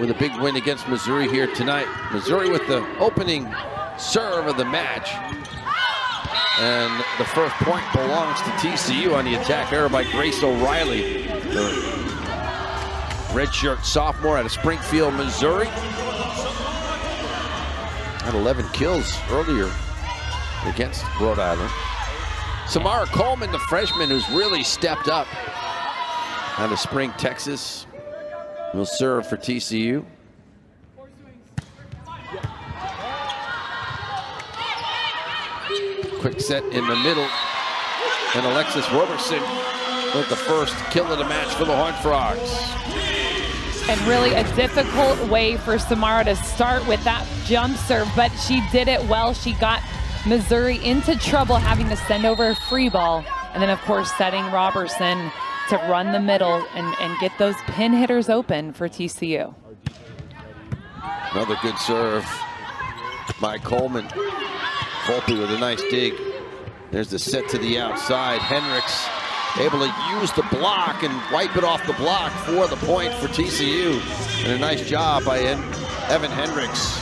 with a big win against Missouri here tonight. Missouri with the opening serve of the match. And the first point belongs to TCU on the attack error by Grace O'Reilly, the redshirt sophomore out of Springfield, Missouri. Had 11 kills earlier against Rhode Island. Samara Coleman, the freshman who's really stepped up out of Spring, Texas, will serve for TCU. Quick set in the middle, and Alexis Roberson with the first kill of the match for the Horned Frogs. And really a difficult way for Samara to start with that jump serve, but she did it well. She got Missouri into trouble having to send over a free ball, and then of course setting Roberson to run the middle and get those pin hitters open for TCU. Another good serve by Coleman. Volpe with a nice dig. There's the set to the outside. Hendricks able to use the block and wipe it off the block for the point for TCU. And a nice job by Evan Hendricks.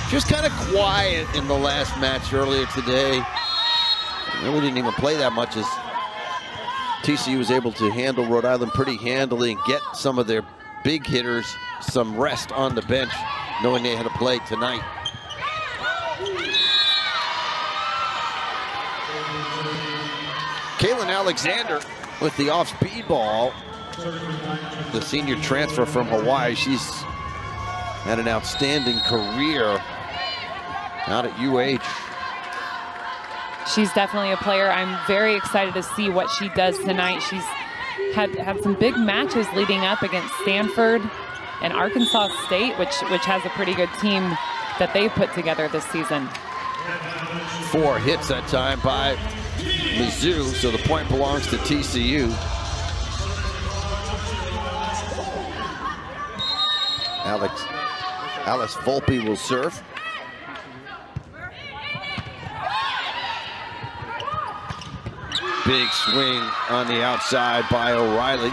She was kind of quiet in the last match earlier today. Really didn't even play that much, as TCU was able to handle Rhode Island pretty handily and get some of their big hitters some rest on the bench, knowing they had to play tonight. Kaylin Alexander with the off-speed ball. The senior transfer from Hawaii. She's had an outstanding career out at UH. She's definitely a player. I'm very excited to see what she does tonight. She's had some big matches leading up against Stanford and Arkansas State, which has a pretty good team that they've put together this season. 4 hits that time by Mizzou, so the point belongs to TCU. Alice Volpe will serve. Big swing on the outside by O'Reilly.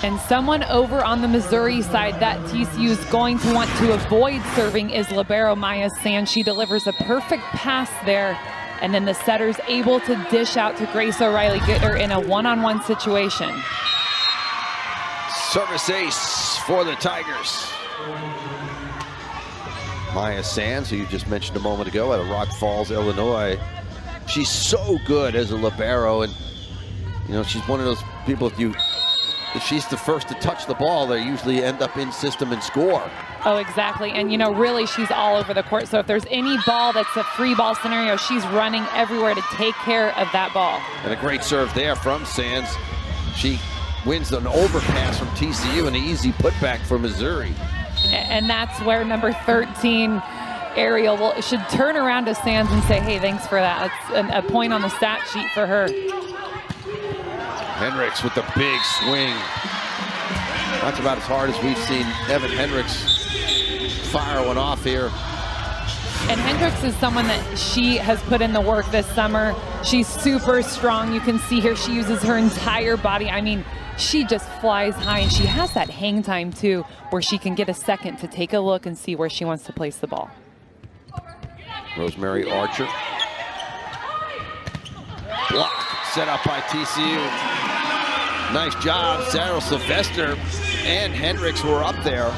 And someone over on the Missouri side that TCU is going to want to avoid serving is libero Maya Sands. She delivers a perfect pass there, and then the setter's able to dish out to Grace O'Reilly, get her in a one-on-one situation. Service ace for the Tigers. Maya Sands, who you just mentioned a moment ago, out of Rock Falls, Illinois. She's so good as a libero, and you know, she's one of those people, if she's the first to touch the ball, they usually end up in system and score. Oh, exactly. And, you know, really, she's all over the court. So if there's any ball that's a free ball scenario, she's running everywhere to take care of that ball. And a great serve there from Sands. She wins an overpass from TCU and an easy putback for Missouri. And that's where number 13, Ariel, should turn around to Sands and say, hey, thanks for that. That's a point on the stat sheet for her. Hendricks with the big swing. That's about as hard as we've seen Evan Hendricks fire one off here. And Hendricks is someone that she has put in the work this summer. She's super strong. You can see here she uses her entire body. I mean, she just flies high, and she has that hang time too, where she can get a second to take a look and see where she wants to place the ball. Rosemary Archer. Block set up by TCU. Nice job. Sarah Sylvester and Hendricks were up there.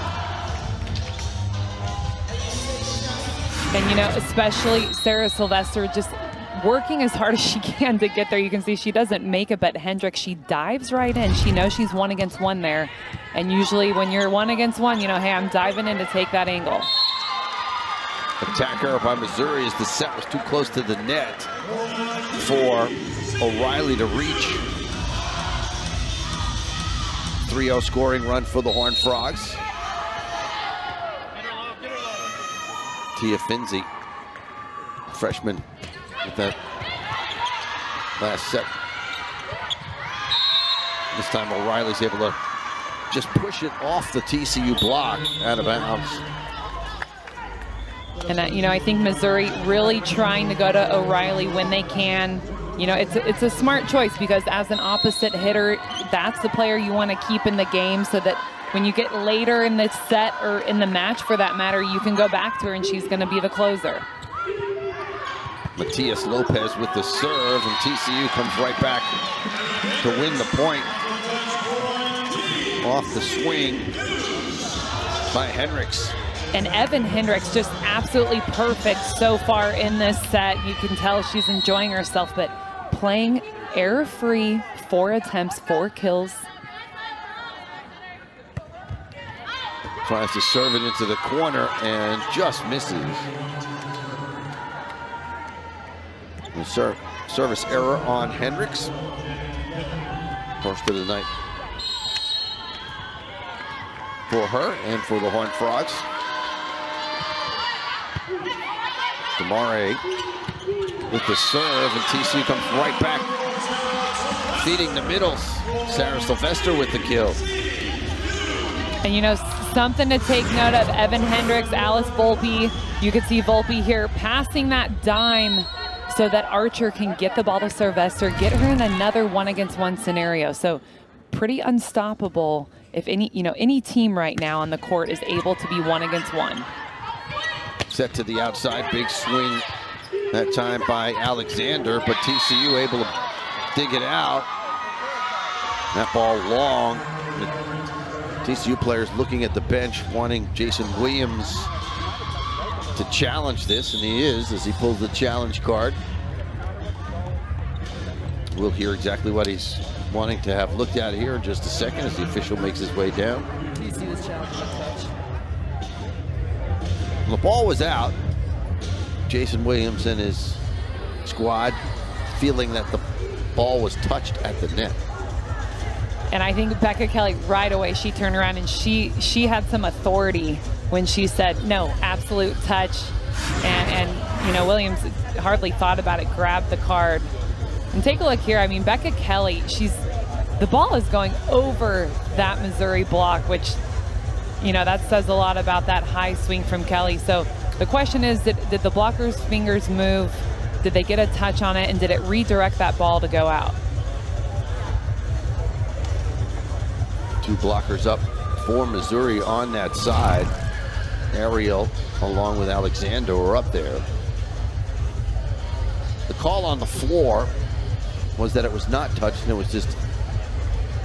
And, you know, especially Sarah Sylvester just working as hard as she can to get there. You can see she doesn't make it, but Hendricks, she dives right in. She knows she's 1-against-1 there. And usually when you're 1-against-1, you know, hey, I'm diving in to take that angle. Attacker by Missouri as the set was too close to the net for O'Reilly to reach. 3-0 scoring run for the Horned Frogs. Tia Finzi, freshman, with that last set. This time O'Reilly's able to just push it off the TCU block out of bounds. And, you know, I think Missouri really trying to go to O'Reilly when they can. You know, it's a smart choice, because as an opposite hitter, that's the player you want to keep in the game so that when you get later in the set or in the match for that matter, you can go back to her and she's going to be the closer. Matias Lopez with the serve, and TCU comes right back to win the point. Off the swing by Hendricks. And Evan Hendricks just absolutely perfect so far in this set. You can tell she's enjoying herself, but playing error-free, 4 attempts, 4 kills. Tries to serve it into the corner and just misses. The service error on Hendricks. First of the night for her and for the Horned Frogs. Damare with the serve, and TCU comes right back, feeding the middles. Sarah Sylvester with the kill. And you know, something to take note of, Evan Hendricks, Alice Volpe. You can see Volpe here passing that dime so that Archer can get the ball to Sylvester, get her in another 1-against-1 scenario. So pretty unstoppable if any team right now on the court is able to be 1-against-1. Set to the outside, big swing that time by Alexander, but TCU able to dig it out. That ball long. The TCU players looking at the bench, wanting Jason Williams to challenge this, and he is, as he pulls the challenge card. We'll hear exactly what he's wanting to have looked at here in just a second as the official makes his way down. TCU was challenging the touch. The ball was out. Jason Williams and his squad feeling that the ball was touched at the net. And I think Becca Kelly right away, she turned around and she had some authority when she said, no, absolute touch. And you know, Williams hardly thought about it, grabbed the card. And take a look here. I mean, Becca Kelly, the ball is going over that Missouri block, which, you know, that says a lot about that high swing from Kelly. So the question is, did the blocker's fingers move? Did they get a touch on it? And did it redirect that ball to go out? 2 blockers up for Missouri on that side. Ariel, along with Alexander, were up there. The call on the floor was that it was not touched and it was just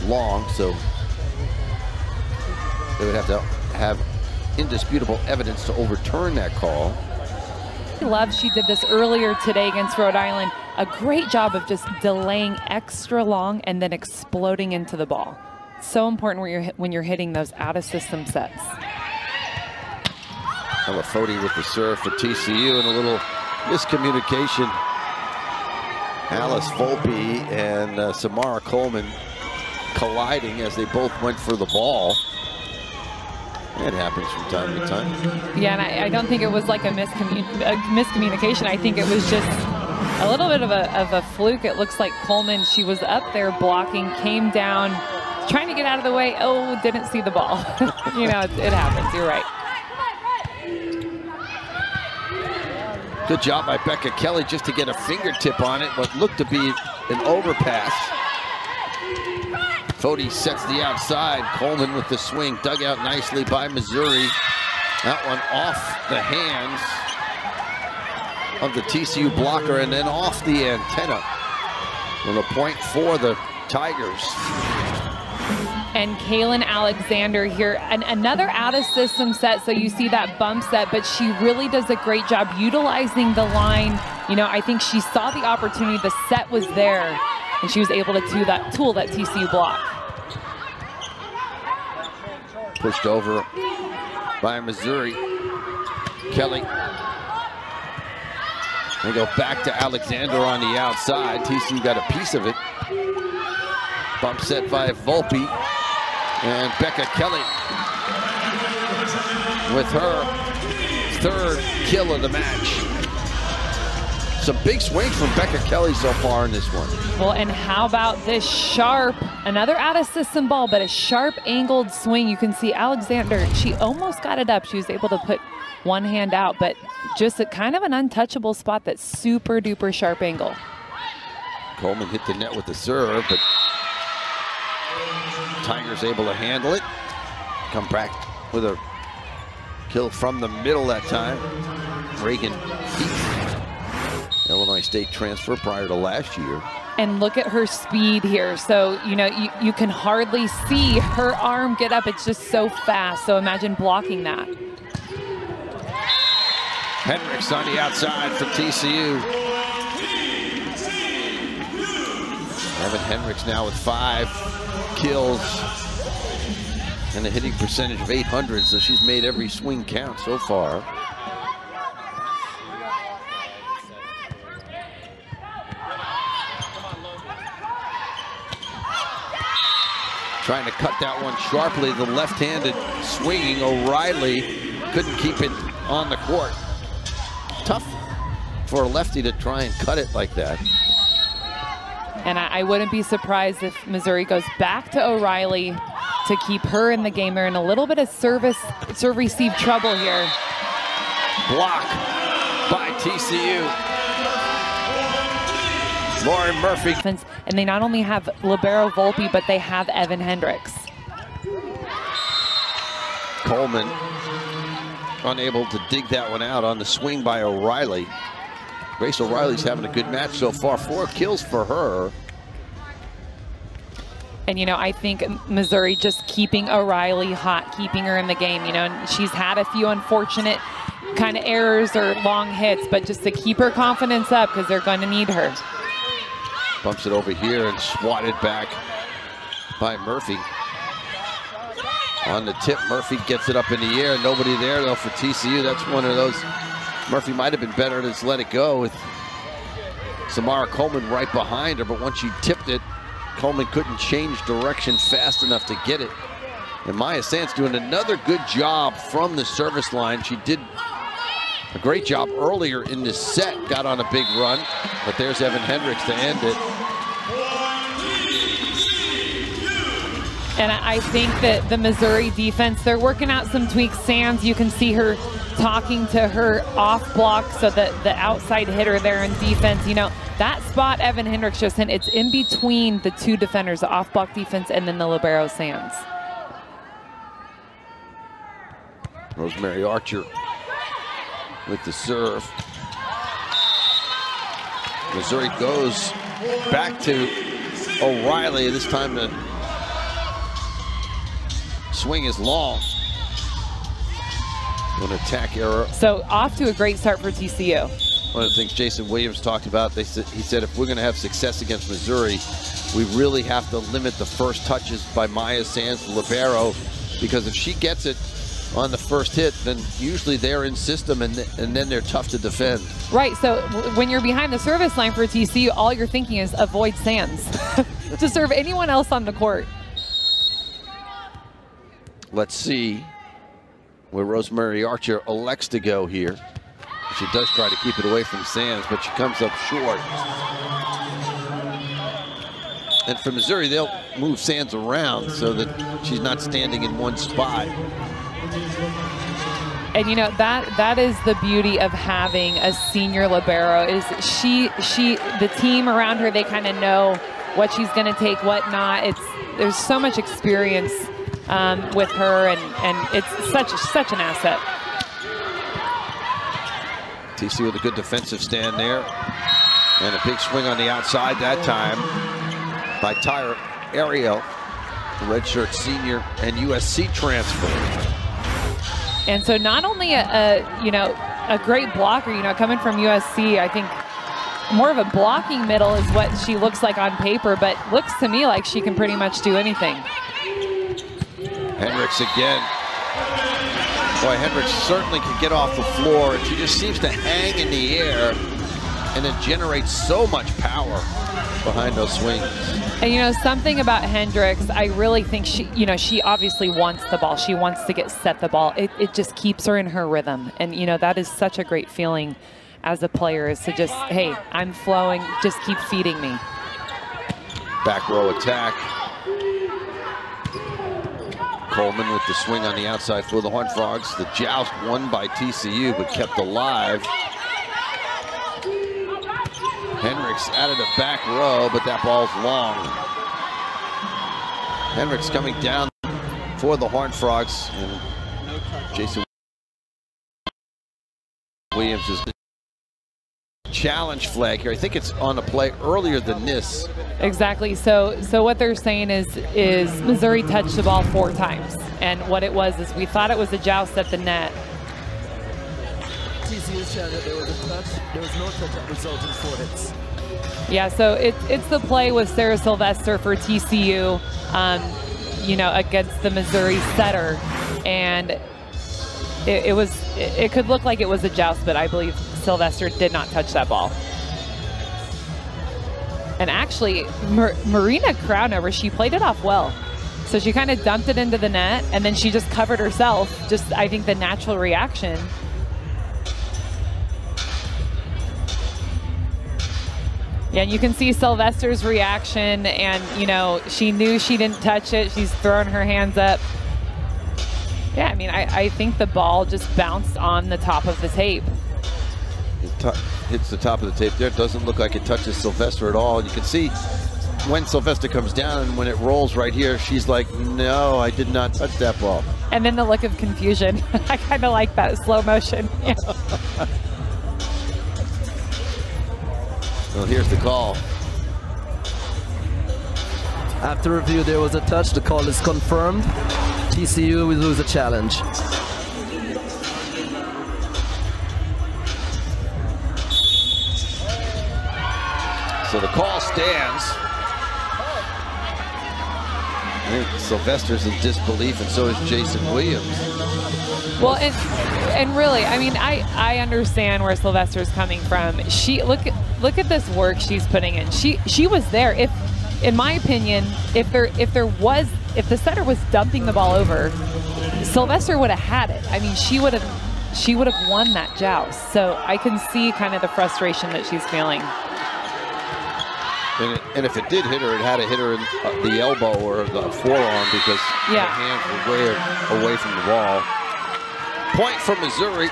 long, so they would have to have indisputable evidence to overturn that call. I love she did this earlier today against Rhode Island. A great job of just delaying extra long and then exploding into the ball. So important when you're hitting those out-of-system sets. Elafoti with the serve for TCU, and a little miscommunication. Alice Volpe and Samara Coleman colliding as they both went for the ball. It happens from time to time. Yeah, and I don't think it was like a miscommunication. I think it was just a little bit of a fluke. It looks like Coleman, she was up there blocking, came down, trying to get out of the way. Oh, didn't see the ball. You know, it happens. You're right. Good job by Becca Kelly just to get a fingertip on it, what looked to be an overpass. Foti sets the outside. Coleman with the swing, dug out nicely by Missouri. That one off the hands of the TCU blocker and then off the antenna. With a point for the Tigers. And Kaylin Alexander here, and another out-of-system set, so you see that bump set, but she really does a great job utilizing the line. You know, I think she saw the opportunity, the set was there, and she was able to tool that TCU block. Pushed over by Missouri. Kelly. They go back to Alexander on the outside. TCU got a piece of it. Bump set by Volpe. And Becca Kelly with her 3rd kill of the match. Some big swings from Becca Kelly so far in this one. Well, and how about this sharp, another out-of-system ball, but a sharp angled swing. You can see Alexander, she almost got it up. She was able to put one hand out, but just a kind of an untouchable spot, that's super duper sharp angle. Coleman hit the net with the serve, but Tiger's able to handle it. Come back with a kill from the middle that time. Reagan Heath, Illinois State transfer prior to last year. And look at her speed here. So, you know, you can hardly see her arm get up. It's just so fast. So imagine blocking that. Hendricks on the outside for TCU. Evan Hendricks now with 5 kills and a hitting percentage of .800, so she's made every swing count so far. Trying to cut that one sharply, the left-handed swinging. O'Reilly couldn't keep it on the court. Tough for a lefty to try and cut it like that. And I wouldn't be surprised if Missouri goes back to O'Reilly to keep her in the game. They're in a little bit of serve-receive trouble here. Block by TCU. Lauren Murphy. And they not only have libero Volpe, but they have Evan Hendricks. Coleman unable to dig that one out on the swing by O'Reilly. Grace O'Reilly's having a good match so far. 4 kills for her. And, you know, I think Missouri just keeping O'Reilly hot, keeping her in the game. You know, and she's had a few unfortunate kind of errors or long hits, but just to keep her confidence up because they're going to need her. Bumps it over here and swatted back by Murphy. On the tip, Murphy gets it up in the air. Nobody there, though, for TCU. That's one of those. Murphy might have been better to just let it go with Samara Coleman right behind her, but once she tipped it, Coleman couldn't change direction fast enough to get it. And Maya Sands doing another good job from the service line. She did a great job earlier in this set, got on a big run, but there's Evan Hendricks to end it. And I think that the Missouri defense, they're working out some tweaks. Sands, you can see her talking to her off block, so that the outside hitter there in defense, you know, that spot Evan Hendricks just hit, it's in between the 2 defenders, the off block defense and then the libero Sands. Rosemary Archer with the serve. Missouri goes back to O'Reilly. This time the swing is long. An attack error. So off to a great start for TCU. One of the things Jason Williams talked about, he said if we're going to have success against Missouri, we really have to limit the first touches by Maya Sands, the libero, because if she gets it on the first hit, then usually they're in system and then they're tough to defend. Right, so when you're behind the service line for TCU, all you're thinking is avoid Sands to serve anyone else on the court. Let's see where Rosemary Archer elects to go here. She does try to keep it away from Sands, but she comes up short. And for Missouri, they'll move Sands around so that she's not standing in one spot. And you know, that is the beauty of having a senior libero, is the team around her, they kind of know what she's going to take, what not. There's so much experience with her, and it's such an asset. TC with a good defensive stand there, and a big swing on the outside that time by Tyra Ariel, the redshirt senior and USC transfer. And so not only a great blocker, you know, coming from USC, I think more of a blocking middle is what she looks like on paper, but looks to me like she can pretty much do anything. Hendricks again. Boy, Hendricks certainly can get off the floor, and she just seems to hang in the air and then generate so much power behind those swings. And you know, something about Hendricks, I really think she obviously wants the ball. She wants to set the ball. It just keeps her in her rhythm. And you know, that is such a great feeling as a player, is to just, hey, I'm flowing, just keep feeding me. Back row attack. Coleman with the swing on the outside for the Horned Frogs. The joust won by TCU, but kept alive. Hendricks out of the back row, but that ball's long. Hendricks coming down for the Horned Frogs, and Jason Williams is the challenge flag here. I think it's on a play earlier than this. Exactly. So what they're saying is Missouri touched the ball 4 times, and what it was is we thought it was a joust at the net. TCU said that there was a touch. There was no touch that resulted in 4 hits. Yeah, so it's the play with Sarah Sylvester for TCU, you know, against the Missouri setter, and it could look like it was a joust, but I believe Sylvester did not touch that ball. And actually, Marina Crownover, she played it off well. So she kind of dumped it into the net, and then she just covered herself, just I think the natural reaction. Yeah, and you can see Sylvester's reaction, and you know, she knew she didn't touch it. She's throwing her hands up. Yeah, I mean, I think the ball just bounced on the top of the tape. It hits the top of the tape there. It doesn't look like it touches Sylvester at all. You can see when Sylvester comes down and when it rolls right here, she's like, no, I did not touch that ball. And then the look of confusion. I kind of like that slow motion. Yeah. Well, here's the call. After review, there was a touch. The call is confirmed. TCU will lose a challenge. So the call stands. I think Sylvester's in disbelief, and so is Jason Williams. Well, and really, I mean, I understand where Sylvester's coming from. She look at this work she's putting in. She was there. If, in my opinion, if the setter was dumping the ball over, Sylvester would have had it. I mean, she would have won that joust. So I can see kind of the frustration that she's feeling. And if it did hit her, it had to hit her in the elbow or the forearm, because her hands were way away from the ball. Point for Missouri,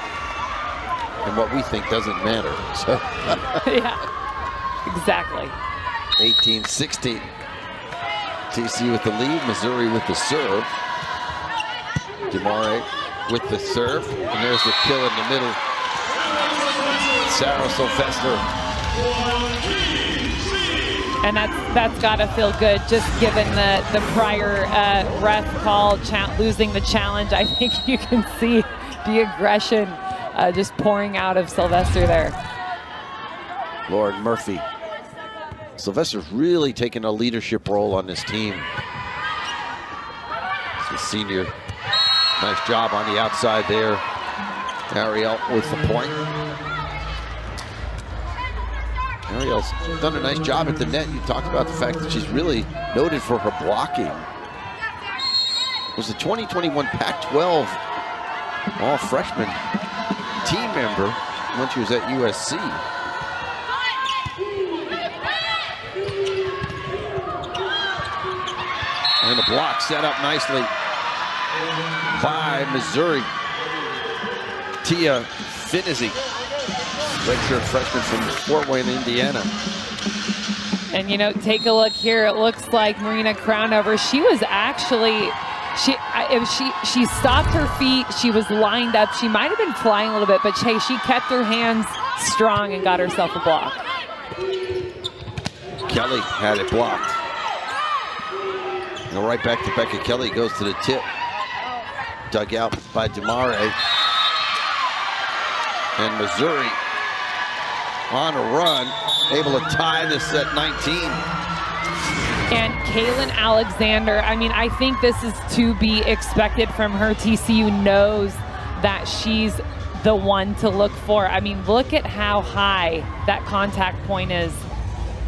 and what we think doesn't matter. So yeah, exactly. 18-16. TCU with the lead, Missouri with the serve. Demare with the serve, and there's the kill in the middle. Sarah Sylvester. And that's got to feel good, just given the prior ref call, losing the challenge. I think you can see the aggression just pouring out of Sylvester there. Lauren Murphy. Sylvester's really taken a leadership role on this team. It's a senior. Nice job on the outside there. Ariel with the point. Ariel's done a nice job at the net. You talked about the fact that she's really noted for her blocking. Was a 2021 Pac-12 all-freshman team member when she was at USC. And the block set up nicely by Missouri. Tia Finizzi, redshirt freshman from Fort Wayne, Indiana. And you know, take a look here. It looks like Marina Crownover, she was actually, she stopped her feet. She was lined up. She might have been flying a little bit, but hey, she kept her hands strong and got herself a block. Kelly had it blocked. And right back to Becca Kelly, goes to the tip. Dug out by Demare. And Missouri on a run, able to tie this at 19. And Kaylin Alexander, I mean, I think this is to be expected from her. TCU knows that she's the one to look for. I mean, look at how high that contact point is.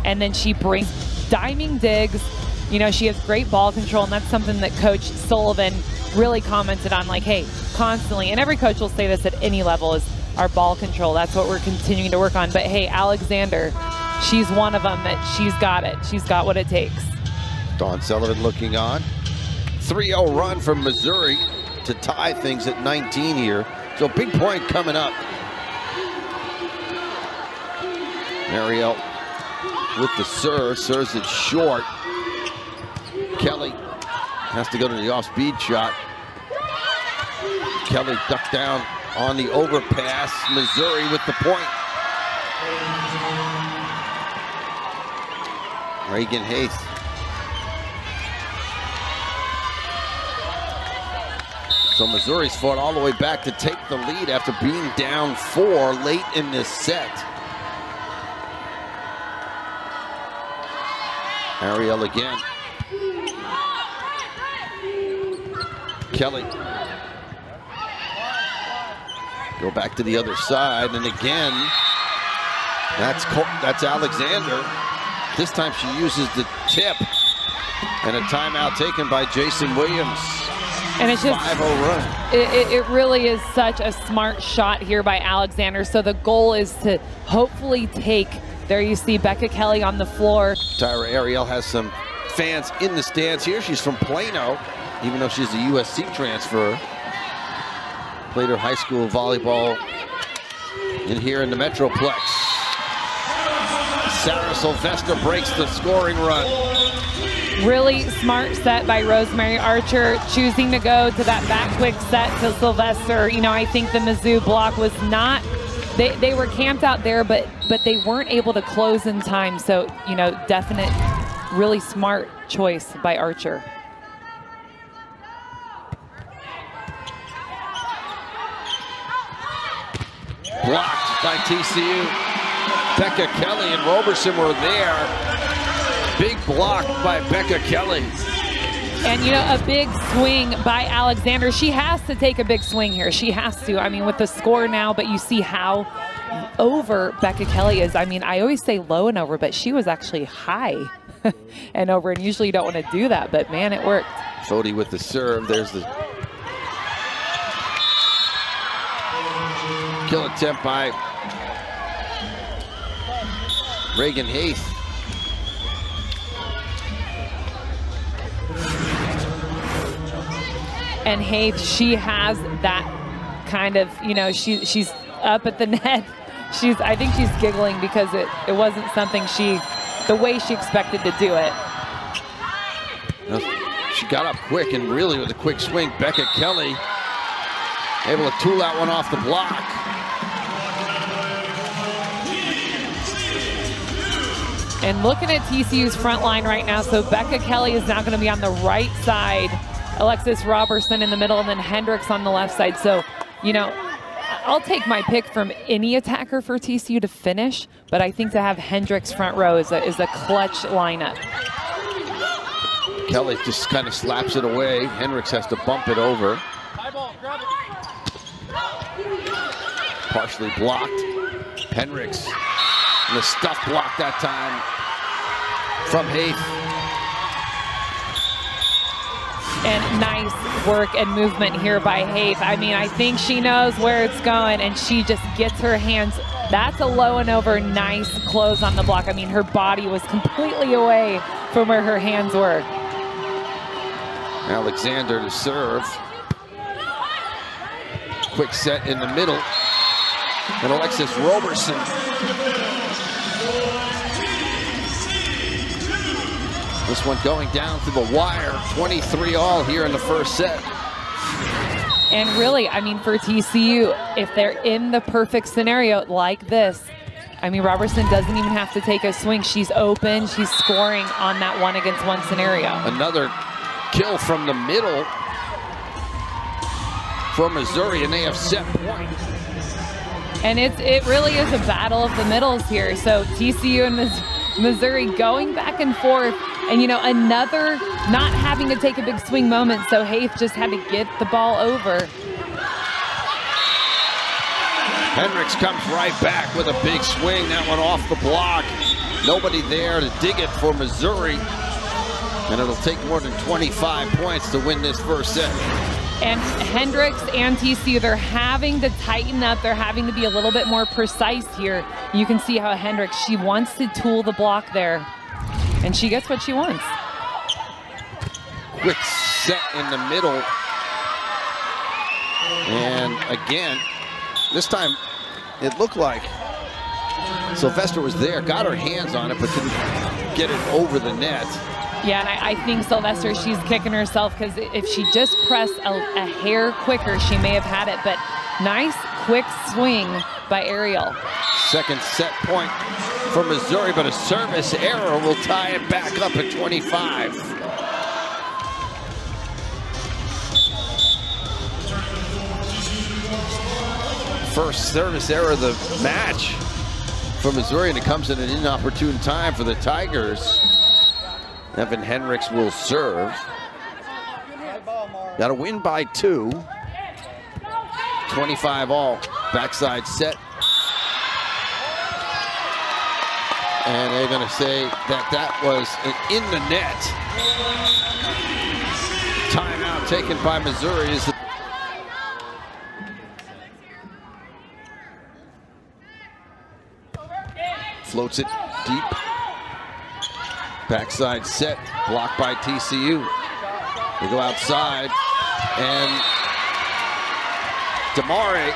And then she brings diming digs. You know, she has great ball control, and that's something that Coach Sullivan really commented on, like, hey, constantly, and every coach will say this at any level, is our ball control. That's what we're continuing to work on. But hey, Alexander, she's one of them that she's got it. She's got what it takes. Dawn Sullivan looking on. 3-0 run from Missouri to tie things at 19 here. So big point coming up. Mariel with the serve, serves it short. Kelly Has to go to the off-speed shot. Kelly ducked down on the overpass. Missouri with the point. Reagan Hayes. So Missouri's fought all the way back to take the lead after being down 4 late in this set. Ariel again. Kelly. Go back to the other side, and again, that's Alexander. This time she uses the tip, and a timeout taken by Jason Williams. And it's just 5-0 run. It really is such a smart shot here by Alexander. So the goal is to hopefully take. There you see Becca Kelly on the floor. Tyra Ariel has some fans in the stands here. She's from Plano, even though she's a USC transfer. Played her high school volleyball in here in the Metroplex. Sarah Sylvester breaks the scoring run. Really smart set by Rosemary Archer, choosing to go to that back quick set to Sylvester. You know, I think the Mizzou block was not, they were camped out there, but they weren't able to close in time. So, you know, definite, really smart choice by Archer. Blocked by TCU. Becca Kelly and Roberson were there. Big block by Becca Kelly. And, you know, a big swing by Alexander. She has to take a big swing here. She has to. I mean, with the score now, but you see how over Becca Kelly is. I mean, I always say low and over, but she was actually high and over. And usually you don't want to do that, but man, it worked. Fody with the serve. There's the kill attempt by Reagan Hayes. And Hayes, she has that kind of, you know, she's up at the net. I think she's giggling because it wasn't something the way she expected to do it. She got up quick, and really with a quick swing, Becca Kelly able to tool that one off the block. And looking at TCU's front line right now, so Becca Kelly is now going to be on the right side, Alexis Robertson in the middle, and then Hendricks on the left side. So, you know, I'll take my pick from any attacker for TCU to finish, but I think to have Hendricks front row is a clutch lineup. Kelly just kind of slaps it away. Hendricks has to bump it over. Partially blocked. Hendricks, and the stuff block that time from Hayes. And nice work and movement here by Hayes. I mean, I think she knows where it's going, and she just gets her hands. That's a low and over, nice close on the block. I mean, her body was completely away from where her hands were. Alexander to serve. Quick set in the middle. And Alexis Roberson. This one going down to the wire. 23-all here in the first set. And really, I mean, for TCU, if they're in the perfect scenario like this, I mean, Robertson doesn't even have to take a swing. She's open. She's scoring on that 1-against-1 scenario. Another kill from the middle for Missouri, and they have set point. And it really is a battle of the middles here. So TCU and Missouri going back and forth. And, you know, another not having to take a big swing moment. So Hayes just had to get the ball over. Hendricks comes right back with a big swing. That one off the block. Nobody there to dig it for Missouri. And it'll take more than 25 points to win this first set. And Hendricks and TCU, they're having to tighten up. They're having to be a little bit more precise here. You can see how Hendricks, she wants to tool the block there. And she gets what she wants. Quick set in the middle. And again, this time it looked like Sylvester was there, got her hands on it, but couldn't get it over the net. Yeah, and I think Sylvester, she's kicking herself because if she just pressed a hair quicker, she may have had it. But nice, quick swing by Ariel. Second set point for Missouri, but a service error will tie it back up at 25. First service error of the match for Missouri, and it comes at an inopportune time for the Tigers. Evan Hendricks will serve. Got to win by 2. 25 all. Backside set. And they're going to say that that was in the net. Timeout taken by Missouri. Floats it deep. Backside set, blocked by TCU. They go outside, and Damari,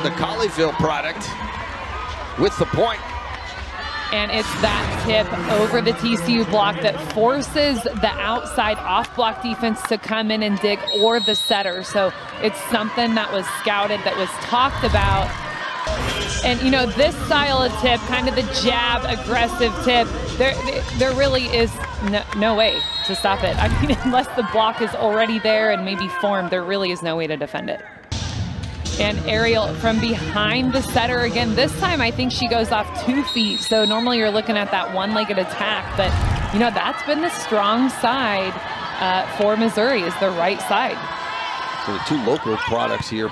the Colleyville product, with the point. And it's that tip over the TCU block that forces the outside off-block defense to come in and dig, or the setter. So it's something that was scouted, that was talked about. And, you know, this style of tip, kind of the jab, aggressive tip, there really is no way to stop it. I mean, unless the block is already there and maybe formed, there really is no way to defend it. And Ariel from behind the setter again. This time I think she goes off 2 feet. So normally you're looking at that one-legged attack. But, you know, that's been the strong side for Missouri, is the right side. So the 2 local products here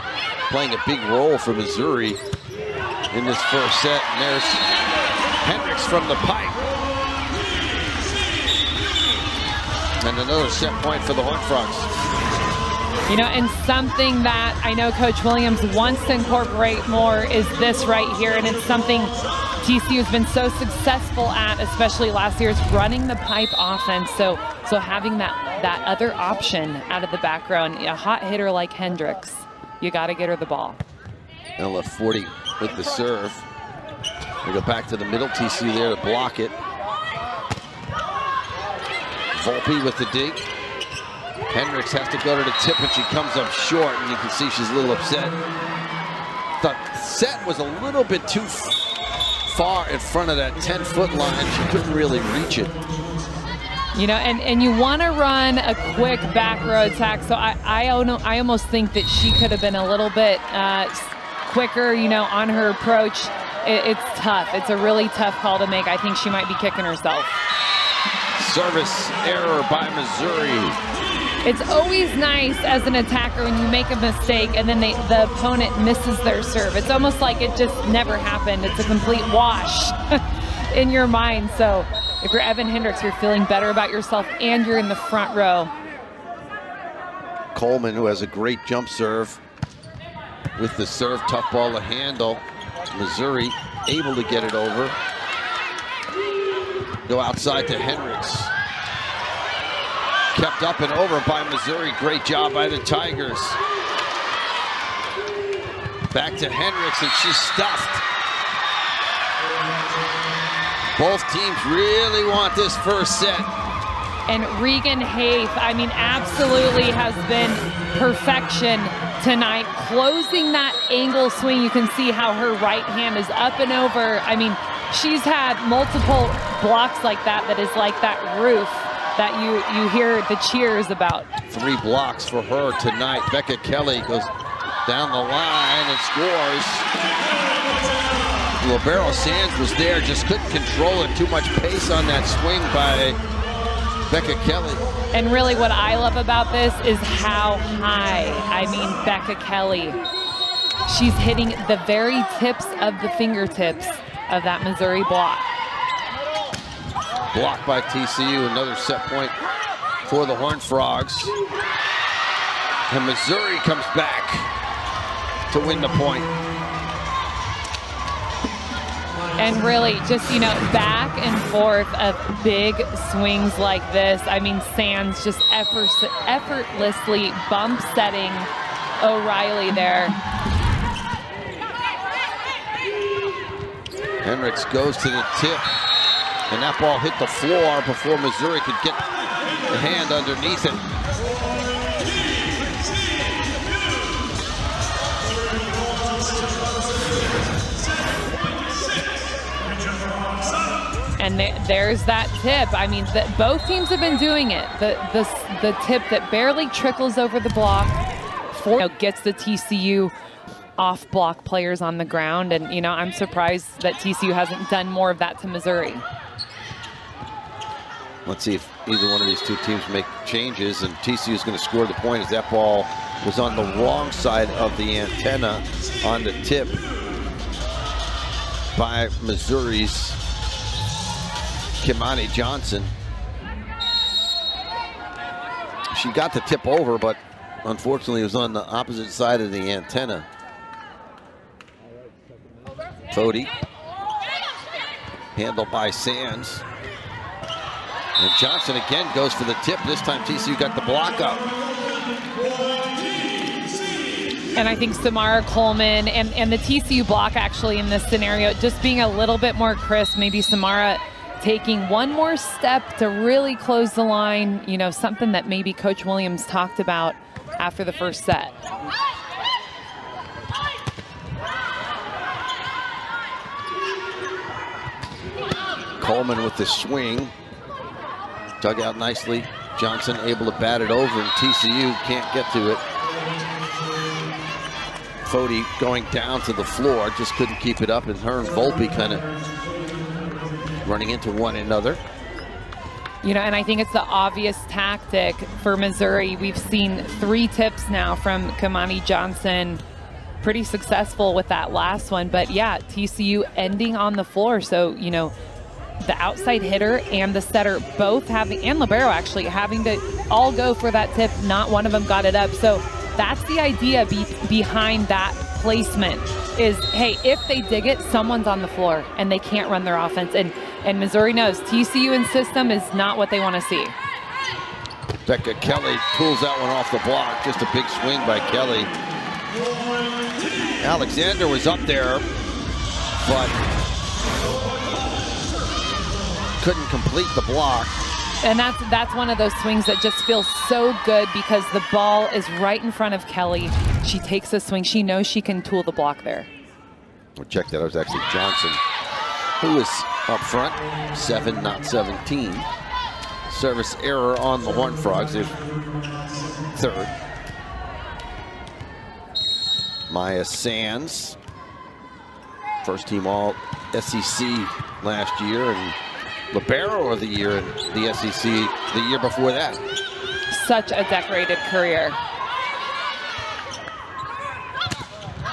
playing a big role for Missouri in this first set. And there's Hendricks from the pipe. And another set point for the Horned Frogs. You know, and something that I know Coach Williams wants to incorporate more is this right here. And it's something TCU has been so successful at, especially last year, is running the pipe offense. So having that other option out of the background, a hot hitter like Hendricks, you got to get her the ball. And left 40 with the serve. They go back to the middle. TCU there to block it. Volpe with the dig. Hendricks has to go to the tip, and she comes up short, and you can see she's a little upset. The set was a little bit too far in front of that 10-foot line. She couldn't really reach it. You know, and you want to run a quick back row attack, so I almost think that she could have been a little bit quicker, you know, on her approach. It's tough. It's a really tough call to make. I think she might be kicking herself. Service error by Missouri. It's always nice as an attacker when you make a mistake and then the opponent misses their serve. It's almost like it just never happened. It's a complete wash in your mind. So if you're Evan Hendricks, you're feeling better about yourself and you're in the front row. Coleman, who has a great jump serve with the serve, tough ball to handle. Missouri able to get it over. Go outside to Hendricks. Kept up and over by Missouri. Great job by the Tigers. Back to Hendricks, and she's stuffed. Both teams really want this first set. And Regan Haith, I mean, absolutely has been perfection tonight. Closing that angle swing, you can see how her right hand is up and over. I mean, she's had multiple blocks like that is like that roof that you hear the cheers about. 3 blocks for her tonight. Becca Kelly goes down the line and scores. Libero Sands was there, just couldn't control it. Too much pace on that swing by Becca Kelly. And really what I love about this is how high, I mean, Becca Kelly. She's hitting the very tips of the fingertips of that Missouri block. Blocked by TCU, another set point for the Horned Frogs. And Missouri comes back to win the point. And really just, you know, back and forth of big swings like this. I mean, Sands just effortlessly bump setting O'Reilly there. Hendricks goes to the tip. And that ball hit the floor before Missouri could get The hand underneath it. And there's that tip. I mean, both teams have been doing it. The tip that barely trickles over the block gets the TCU off block players on the ground. And, I'm surprised that TCU hasn't done more of that to Missouri. Let's see if either one of these two teams make changes, and TCU is going to score the point as that ball was on the wrong side of the antenna on the tip by Missouri's Kimani Johnson. She got the tip over, but unfortunately it was on the opposite side of the antenna. Fody, handled by Sands. And Johnson again goes for the tip. This time TCU got the block up. And I think Samara Coleman and the TCU block actually in this scenario just being a little bit more crisp. Maybe Samara taking one more step to really close the line, something that maybe Coach Williams talked about after the first set. Coleman with the swing. Dug out nicely. Johnson able to bat it over, and TCU can't get to it. Fody going down to the floor, just couldn't keep it up, and her and Volpe kind of running into one another. And I think it's the obvious tactic for Missouri. We've seen 3 tips now from Kimani Johnson. Pretty successful with that last one, but yeah, TCU ending on the floor. So, the outside hitter and the setter both having, and libero actually, having to all go for that tip. Not one of them got it up. So that's the idea behind that placement is, hey, if they dig it, someone's on the floor and they can't run their offense. And Missouri knows TCU in system is not what they want to see. Becca Kelly pulls that one off the block. Just a big swing by Kelly. Alexander was up there, but couldn't complete the block. And that's one of those swings that just feels so good because the ball is right in front of Kelly. She takes a swing. She knows she can tool the block there. We'll check that. It was actually Johnson who was up front. 7, not 17. Service error on the Horned Frogs. There's third. Maya Sands, first team all SEC last year, and libero of the year in the SEC the year before that. Such a decorated career.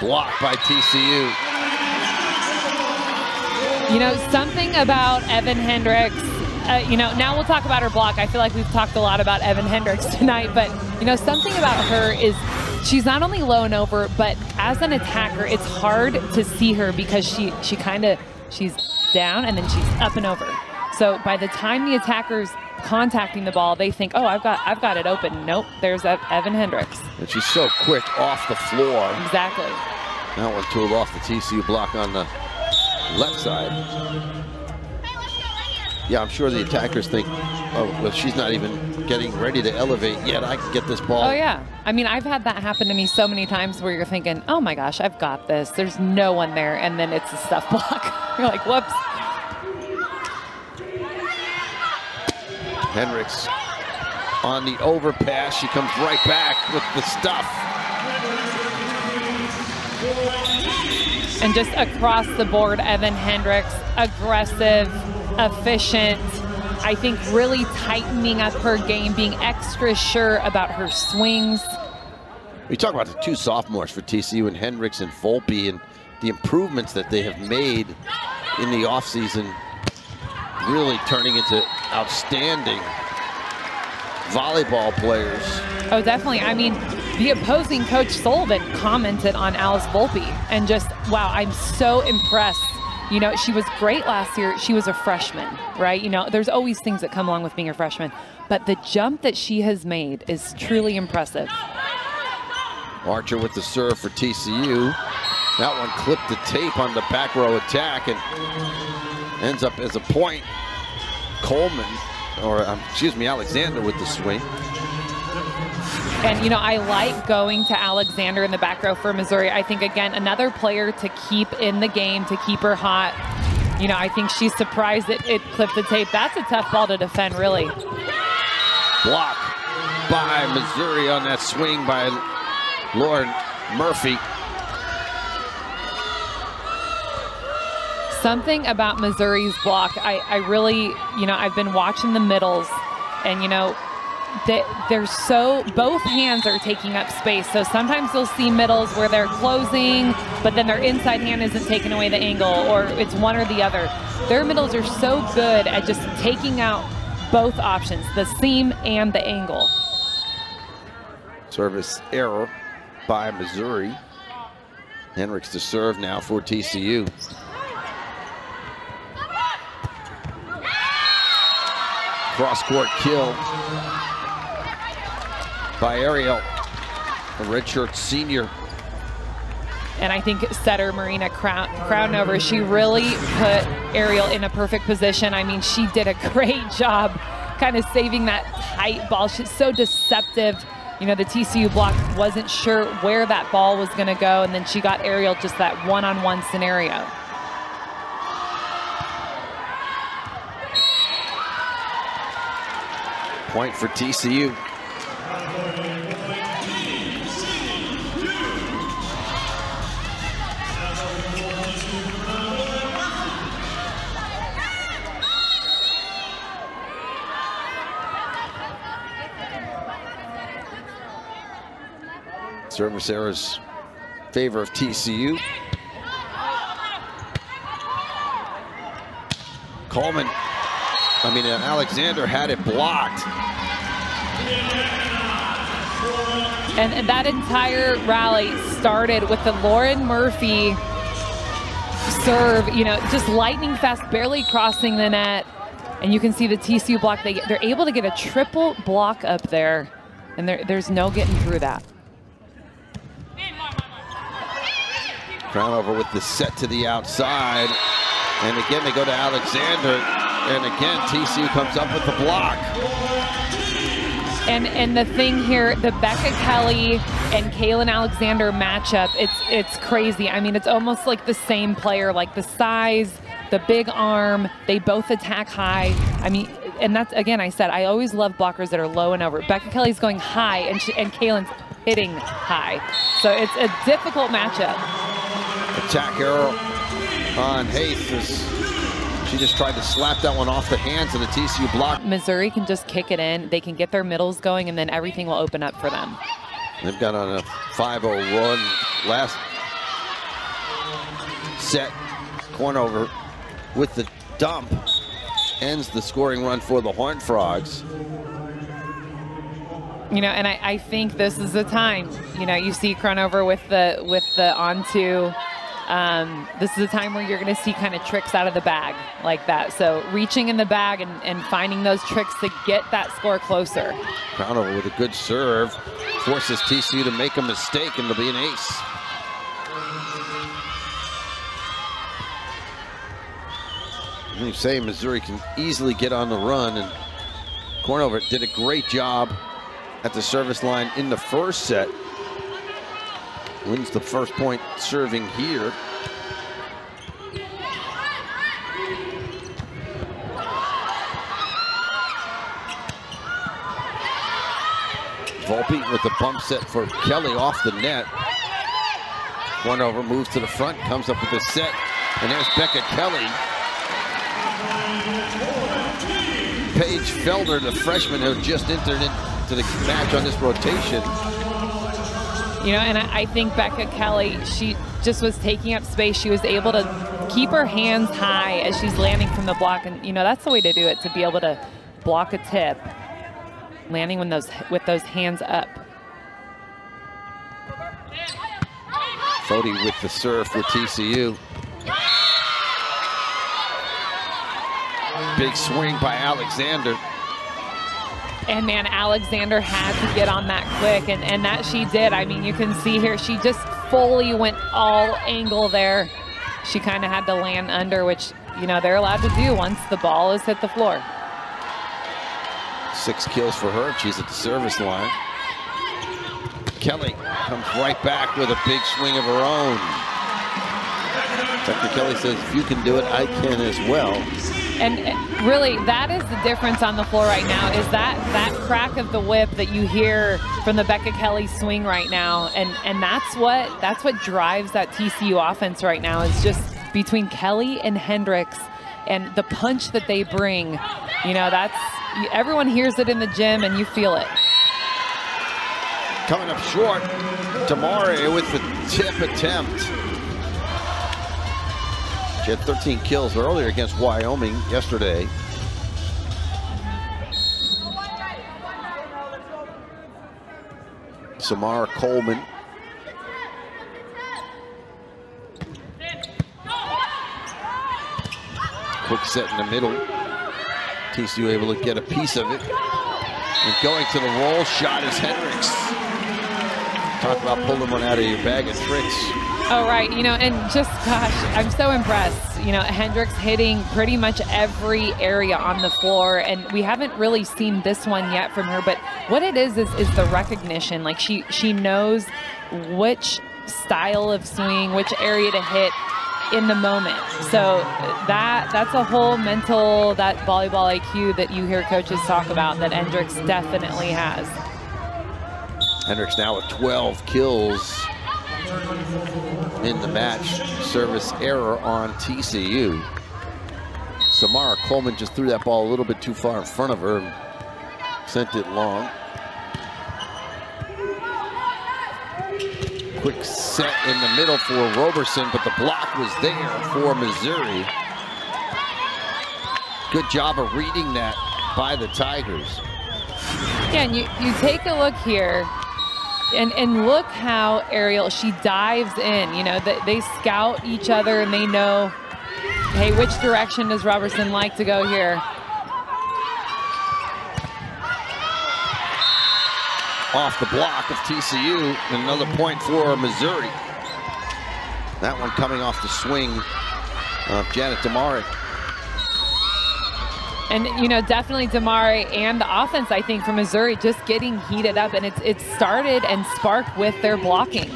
Blocked by TCU. Something about Evan Hendricks, now we'll talk about her block. I feel like we've talked a lot about Evan Hendricks tonight, but something about her is she's not only low and over, but as an attacker, it's hard to see her because she's down and then she's up and over. So by the time the attacker's contacting the ball, they think, oh, I've got it open. Nope, there's Evan Hendricks. And she's so quick off the floor. Exactly. That one tooled off the TCU block on the left side. Yeah, I'm sure the attackers think, oh, well, she's not even getting ready to elevate yet. I can get this ball. Oh, yeah. I mean, I've had that happen to me so many times where you're thinking, oh, my gosh, I've got this. There's no one there. And then it's a stuff block. You're like, whoops. Hendricks on the overpass. She comes right back with the stuff. And just across the board, Evan Hendricks, aggressive, efficient, I think really tightening up her game, being extra sure about her swings. We talk about the 2 sophomores for TCU and Hendricks and Volpe and the improvements that they have made in the offseason, really turning into outstanding volleyball players. Oh, definitely. I mean, the opposing coach Sullivan commented on Alice Volpe and just, wow, I'm so impressed. She was great last year. She was a freshman, right? There's always things that come along with being a freshman, but the jump that she has made is truly impressive. Archer with the serve for TCU. That one clipped the tape on the back row attack and ends up as a point. Coleman or excuse me, Alexander with the swing. And, you know, I like going to Alexander in the back row for Missouri. I think, again, another player to keep in the game, to keep her hot. You know, I think she's surprised that it clipped the tape. That's a tough ball to defend, really. Block by Missouri on that swing by Lauren Murphy. Something about Missouri's block, I really, you know, I've been watching the middles, and, you know, they're so, both hands are taking up space. So sometimes you'll see middles where they're closing, but then their inside hand isn't taking away the angle, or it's one or the other. Their middles are so good at just taking out both options, the seam and the angle. Service error by Missouri. Henricks to serve now for TCU. Cross-court kill by Ariel, a redshirt senior. And I think setter Marina Crownover, she really put Ariel in a perfect position. I mean, she did a great job kind of saving that tight ball. She's so deceptive. You know, the TCU block wasn't sure where that ball was going to go, and then she got Ariel just that one-on-one scenario. Point for TCU. Service errors favor of TCU. Alexander had it blocked. And that entire rally started with the Lauren Murphy serve, you know, just lightning fast, barely crossing the net. And you can see the TCU block, they're able to get a triple block up there, and there's no getting through that. Crownover with the set to the outside. And again, they go to Alexander. And again, TCU comes up with the block. And the thing here, the Becca Kelly and Kaylin Alexander matchup, it's crazy. I mean, it's almost like the same player, like the size, the big arm, they both attack high. I mean, and that's, again, I said, I always love blockers that are low and over. Becca Kelly's going high, and Kaylin's hitting high. So it's a difficult matchup. Attack arrow on Haith as she just tried to slap that one off the hands of the TCU block. Missouri can just kick it in. They can get their middles going, and then everything will open up for them. They've got on a 5-0 run. Last set, Crownover with the dump ends the scoring run for the Horned Frogs. You know, and I think this is the time. You know, you see Crownover with the onto. This is the time where you're going to see kind of tricks out of the bag like that. So reaching in the bag and finding those tricks to get that score closer. Crownover with a good serve forces TCU to make a mistake, and it'll be an ace. And you say Missouri can easily get on the run, and Crownover did a great job at the service line in the first set. Wins the first point serving here. Volpe with the bump set for Kelly off the net. Crownover moves to the front, comes up with the set, and there's Becca Kelly. Paige Felder, the freshman who just entered into the match on this rotation. You know, and I think Becca Kelly, she just was taking up space. She was able to keep her hands high as she's landing from the block. And, you know, that's the way to do it, to be able to block a tip, landing with those hands up. Fody with the serve for TCU. Big swing by Alexander. And man, Alexander had to get on that quick, and that she did. I mean, you can see here, she just fully went all angle there. She kind of had to land under, which, you know, they're allowed to do once the ball has hit the floor. 6 kills for her. She's at the service line. Kelly comes right back with a big swing of her own. Dr. Kelly says, if you can do it, I can as well. And really, that is the difference on the floor right now, is that crack of the whip that you hear from the Becca Kelly swing right now. And that's what drives that TCU offense right now, is just between Kelly and Hendricks and the punch that they bring. You know, everyone hears it in the gym and you feel it. Coming up short, Damari with the tip attempt. She had 13 kills earlier against Wyoming yesterday. Samara Coleman. Quick set in the middle. TCU able to get a piece of it. And going to the roll shot is Hendricks. Talk about pulling one out of your bag of tricks. Oh, right. You know, and just, gosh, I'm so impressed. You know, Hendricks hitting pretty much every area on the floor, and we haven't really seen this one yet from her, but what it is the recognition. Like, she knows which style of swing, which area to hit in the moment. So that's a whole mental, that volleyball IQ that you hear coaches talk about that Hendricks definitely has. Hendricks now with 12 kills in the match. Service error on TCU. Samara Coleman just threw that ball a little bit too far in front of her and sent it long. Quick set in the middle for Roberson, but the block was there for Missouri. Good job of reading that by the Tigers. Yeah, and you take a look here. And look how Ariel, she dives in. You know, they scout each other and they know, hey, which direction does Robertson like to go here? Off the block of TCU, and another point for Missouri. That one coming off the swing of Janet Damari. And, you know, definitely Damari and the offense, I think, for Missouri just getting heated up. And it started and sparked with their blocking.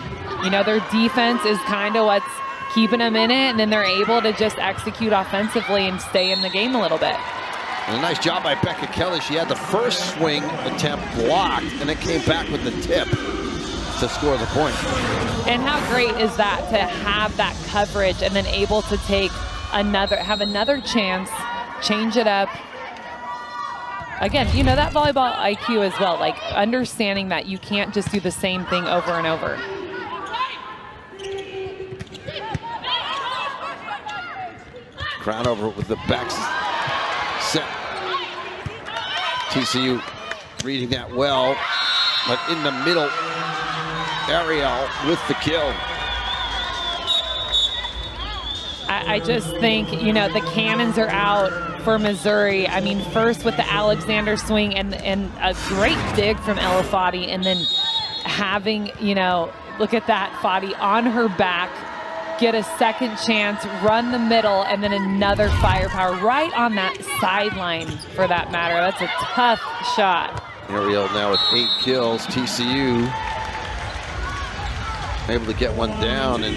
You know, their defense is kind of what's keeping them in it. And then they're able to just execute offensively and stay in the game a little bit. And a nice job by Becca Kelly. She had the first swing attempt blocked, and it came back with the tip to score the point. And how great is that, to have that coverage and then able to have another chance, change it up. Again, you know, that volleyball IQ as well, like understanding that you can't just do the same thing over and over. Crown over with the back set. TCU reading that well, but in the middle, Ariel with the kill. I just think, you know, the cannons are out for Missouri. I mean, first with the Alexander swing and a great dig from Ella Fadi, and then having, you know, look at that, Fadi on her back, get a second chance, run the middle, and then another firepower right on that sideline for that matter. That's a tough shot. Ariel now with 8 kills. TCU able to get one down, and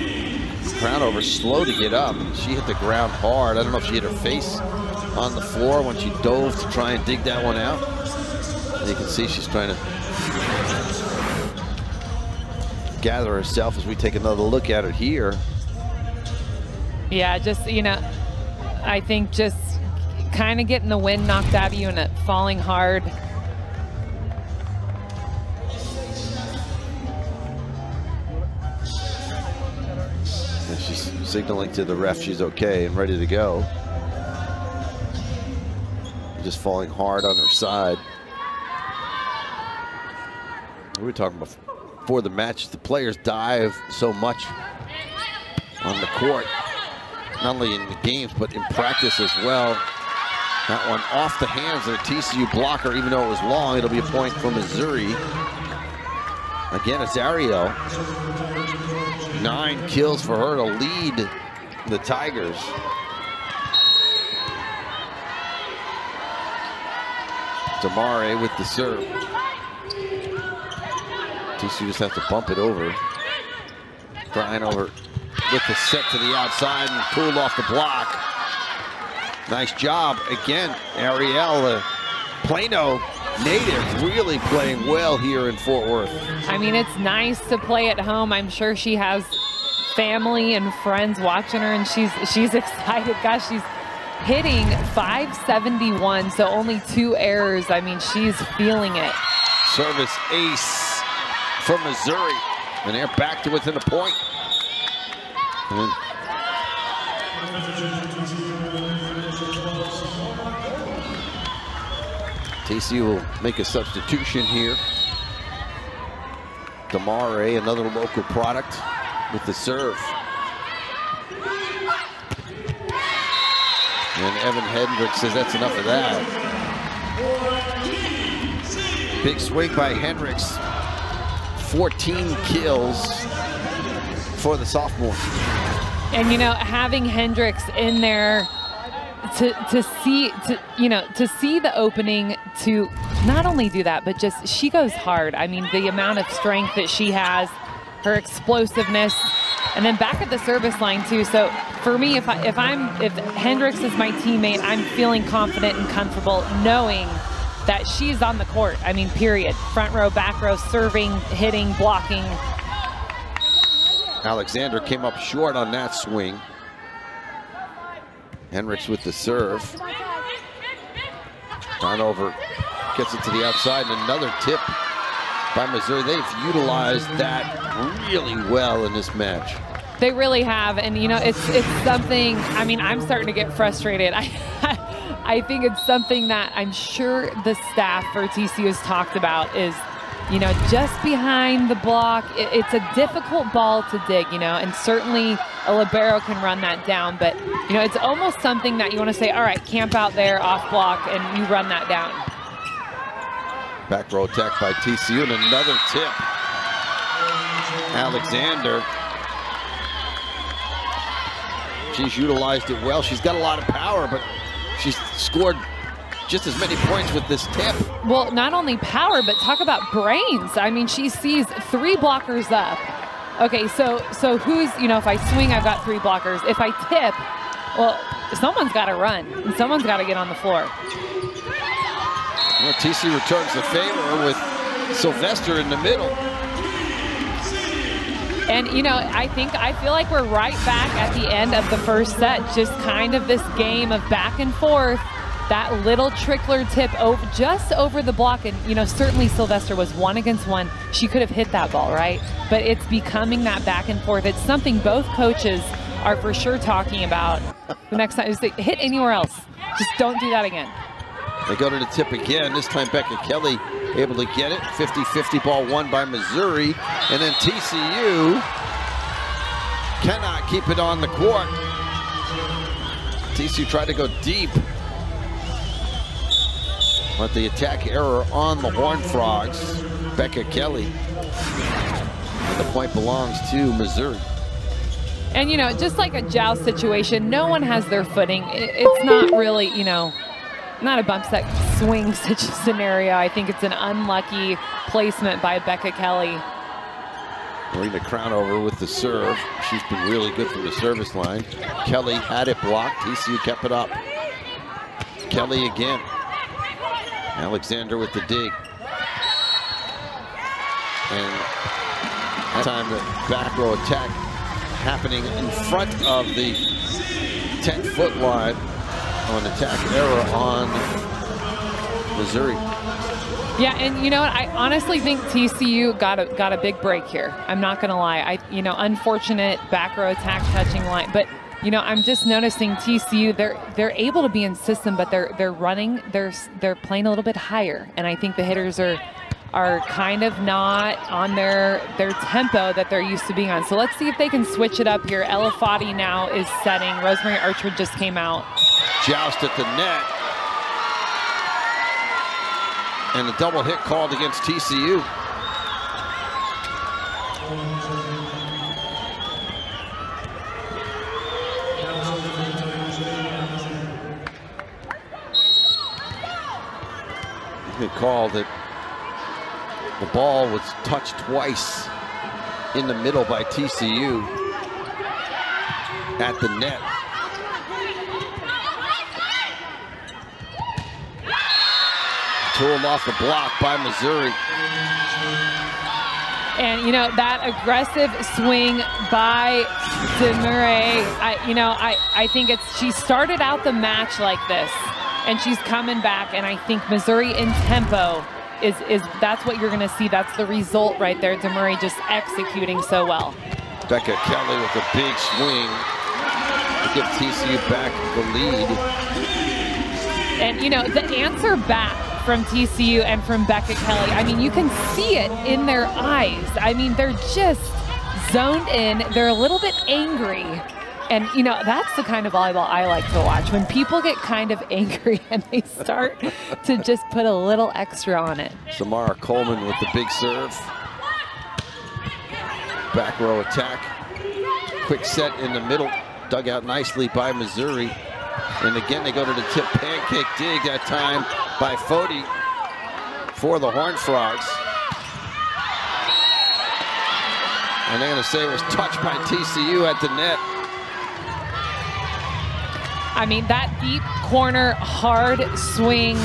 Crownover slow to get up. She hit the ground hard. I don't know if she hit her face on the floor when she dove to try and dig that one out. And you can see she's trying to gather herself as we take another look at it here. Yeah, just, you know, I think just kind of getting the wind knocked out of you and it falling hard. And she's signaling to the ref she's okay and ready to go. Just falling hard on her side. We were talking before the match, the players dive so much on the court, not only in the games, but in practice as well. That one off the hands of the TCU blocker, even though it was long. It'll be a point for Missouri. Again, it's Ariel. 9 kills for her to lead the Tigers. Damare with the serve. TCU just has to bump it over. Trying over with the set to the outside and pulled off the block. Nice job again, Ariel, Plano native, really playing well here in Fort Worth. I mean, it's nice to play at home. I'm sure she has family and friends watching her, and she's excited. Gosh, she's hitting .571, so only 2 errors. I mean, she's feeling it. Service ace from Missouri, and they're back to within a point. TCU will make a substitution here. Damare, another local product, with the serve. And Evan Hendricks says that's enough of that. Big swing by Hendricks. 14 kills for the sophomore. And you know, having Hendricks in there to see the opening, to not only do that, but just she goes hard. I mean, the amount of strength that she has, her explosiveness, and then back at the service line too. So for me, if Hendricks is my teammate, I'm feeling confident and comfortable knowing that she's on the court. I mean, period. Front row, back row, serving, hitting, blocking. Alexander came up short on that swing. Hendricks with the serve. Turnover, gets it to the outside, and another tip by Missouri. They've utilized that really well in this match. They really have, and you know, it's something, I mean, I'm starting to get frustrated. I think it's something that I'm sure the staff for TCU has talked about is, you know, just behind the block. It's a difficult ball to dig, you know, and certainly a libero can run that down, but, you know, it's almost something that you want to say, all right, camp out there off block and you run that down. Back row attack by TCU and another tip. Alexander. She's utilized it well. She's got a lot of power, but she's scored just as many points with this tip. Well, not only power, but talk about brains. I mean, she sees 3 blockers up. Okay, so who's, you know, if I swing, I've got 3 blockers. If I tip, well, someone's got to run, and someone's got to get on the floor. Well, TCU returns the favor with Sylvester in the middle. And, you know, I feel like we're right back at the end of the first set, just kind of this game of back and forth. That little trickler tip just over the block, and you know, certainly Sylvester was 1 against 1. She could have hit that ball, right? But it's becoming that back and forth. It's something both coaches are for sure talking about. The next time is to hit anywhere else. Just don't do that again. They go to the tip again. This time Becca Kelly able to get it. 50-50 ball won by Missouri, and then TCU cannot keep it on the court. TCU tried to go deep, but the attack error on the Horned Frogs, Becca Kelly. And the point belongs to Missouri. And, you know, just like a joust situation, no one has their footing. It's not really, you know, not a bump set swing such a scenario. I think it's an unlucky placement by Becca Kelly. Marina Crownover with the serve. She's been really good from the service line. Kelly had it blocked. TCU kept it up. Kelly again. Alexander with the dig. And that time the back row attack happening in front of the 10-foot line on attack error on Missouri. Yeah, and you know what? I honestly think TCU got a big break here. I'm not going to lie. You know, unfortunate back row attack touching line, but you know, I'm just noticing TCU, they're able to be in system, but they're running, they're playing a little bit higher, and I think the hitters are kind of not on their tempo that they're used to being on. So let's see if they can switch it up here. Ella Foddy now is setting. Rosemary Archwood just came out. Joust at the net. And a double hit called against TCU. Good call that the ball was touched twice in the middle by TCU at the net. Tooled off the block by Missouri. And you know, that aggressive swing by Demure, I think she started out the match like this, and she's coming back, and I think Missouri in tempo that's what you're gonna see. That's the result right there. Demure just executing so well. Becca Kelly with a big swing to give TCU back the lead. And you know, the answer back from TCU and from Becca Kelly, I mean, you can see it in their eyes. I mean, they're just zoned in. They're a little bit angry. And, you know, that's the kind of volleyball I like to watch, when people get kind of angry and they start to just put a little extra on it. Samara Coleman with the big serve. Back row attack. Quick set in the middle. Dug out nicely by Missouri. And again, they go to the tip pancake dig, that time by Foti for the Horned Frogs. And they're going to say it was touched by TCU at the net. I mean, that deep corner, hard swing.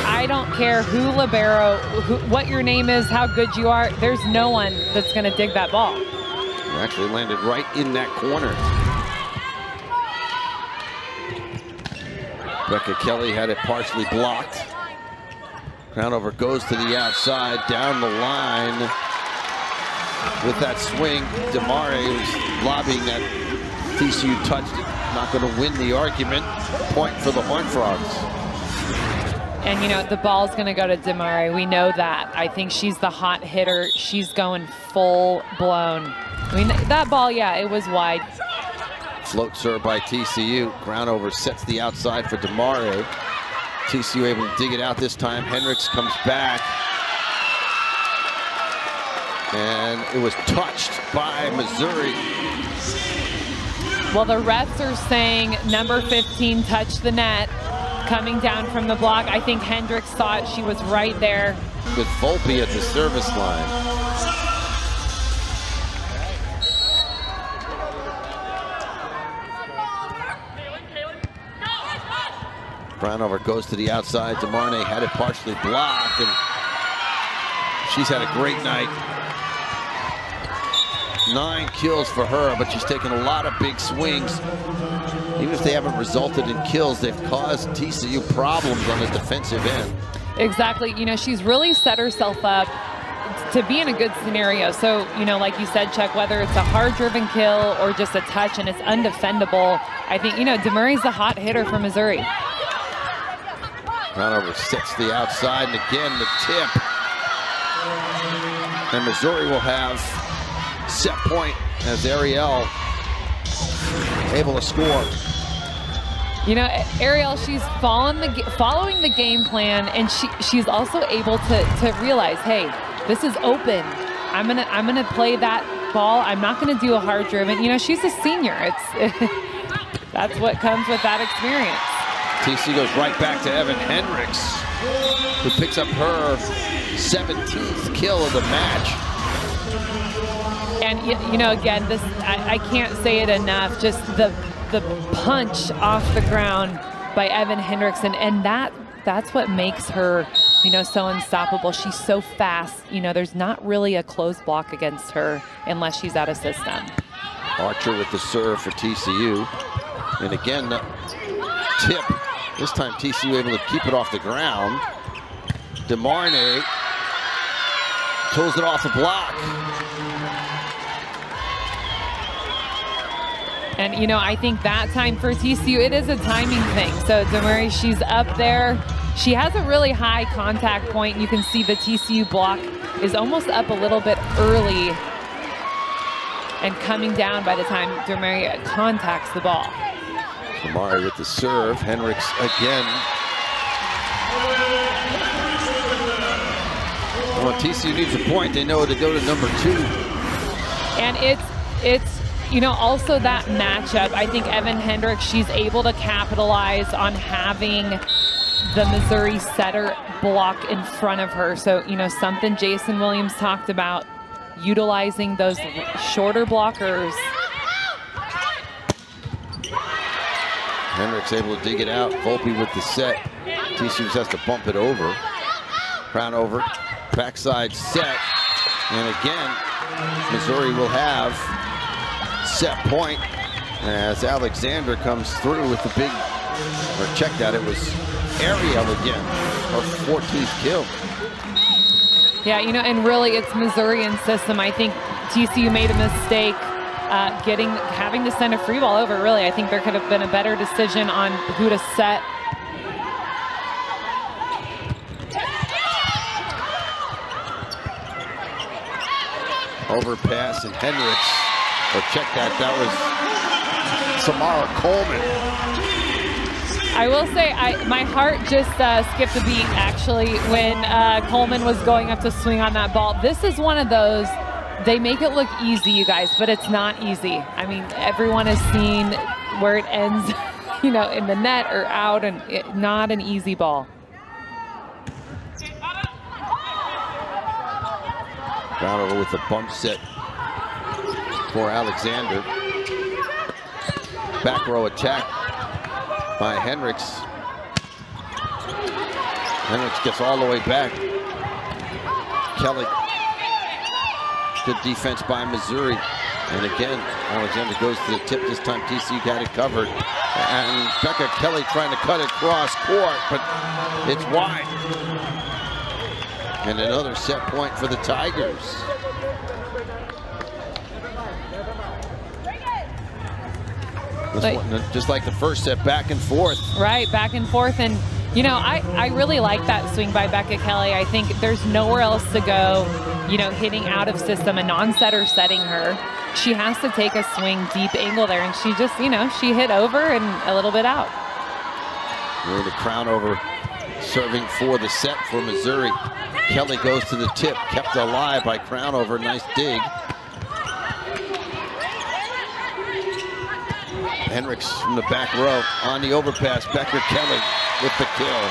I don't care who libero, what your name is, how good you are. There's no one that's going to dig that ball. It actually landed right in that corner. Becca Kelly had it partially blocked. Crownover goes to the outside, down the line with that swing. Demare was lobbying that. TCU touched it. Not going to win the argument. Point for the Horned Frogs. And you know, the ball's going to go to Demare. We know that. I think she's the hot hitter. She's going full blown. I mean, that ball, yeah, it was wide. Float serve by TCU. Crownover sets the outside for Demare. TCU able to dig it out this time. Hendricks comes back. And it was touched by Missouri. Well, the refs are saying number 15 touched the net coming down from the block. I think Hendricks thought she was right there. With Volpe at the service line. Crownover goes to the outside. Demare had it partially blocked, and she's had a great night. 9 kills for her, but she's taken a lot of big swings. Even if they haven't resulted in kills, they've caused TCU problems on the defensive end. Exactly. You know, she's really set herself up to be in a good scenario. So, you know, like you said, Chuck, whether it's a hard-driven kill or just a touch and it's undefendable, I think, you know, Demure's the hot hitter for Missouri. Crownover sets the outside, and again, the tip. And Missouri will have set point as Ariel able to score. You know, Ariel, she's following the game plan, and she's also able to realize, hey, this is open. I'm gonna play that ball. I'm not gonna do a hard driven. You know, she's a senior. That's what comes with that experience. TC goes right back to Evan Hendricks, who picks up her 17th kill of the match. And you know, again, this I can't say it enough. Just the punch off the ground by Evan Hendricks, and that's what makes her, you know, so unstoppable. She's so fast. You know, there's not really a closed block against her unless she's out of system. Archer with the serve for TCU, and again the tip. This time TCU able to keep it off the ground. Demare pulls it off the block. And, you know, I think that time for TCU, it is a timing thing. So Demare, she's up there. She has a really high contact point. You can see the TCU block is almost up a little bit early and coming down by the time Demare contacts the ball. Demare with the serve. Hendricks again. Well, TCU needs a point. They know to go to number 2. And it's you know, also that matchup. I think Evan Hendricks, she's able to capitalize on having the Missouri setter block in front of her. So, you know, something Jason Williams talked about, utilizing those shorter blockers. Hendricks able to dig it out. Volpe with the set. TCU has to bump it over. Crown over. Backside set. And again, Missouri will have set point as Alexander comes through with the big, or check that, it was Ariel again, her 14th kill. Yeah, you know, and really it's Missourian system. I think TCU made a mistake having to send a free ball over. Really, I think there could have been a better decision on who to set. Overpass and Hendricks, or check that, that was Samara Coleman. I will say, my heart just skipped a beat, actually, when Coleman was going up to swing on that ball. This is one of those, they make it look easy, you guys, but it's not easy. I mean, everyone has seen where it ends, you know, in the net or out, and not an easy ball. Down over with the bump set for Alexander. Back row attack by Hendricks. Hendricks gets all the way back. Kelly. Good defense by Missouri. And again, Alexander goes to the tip. This time TCU got it covered. And Becca Kelly trying to cut it cross court, but it's wide. And another set point for the Tigers. This one, just like the first set, back and forth. Right, back and forth. And, you know, I really like that swing by Becca Kelly. I think there's nowhere else to go, you know, hitting out of system, a non-setter setting her. She has to take a swing deep angle there, and she just, you know, she hit over and a little bit out. Really the crown over serving for the set for Missouri. Kelly goes to the tip, kept alive by Crownover. Nice dig. Hendricks from the back row on the overpass. Becker Kelly with the kill.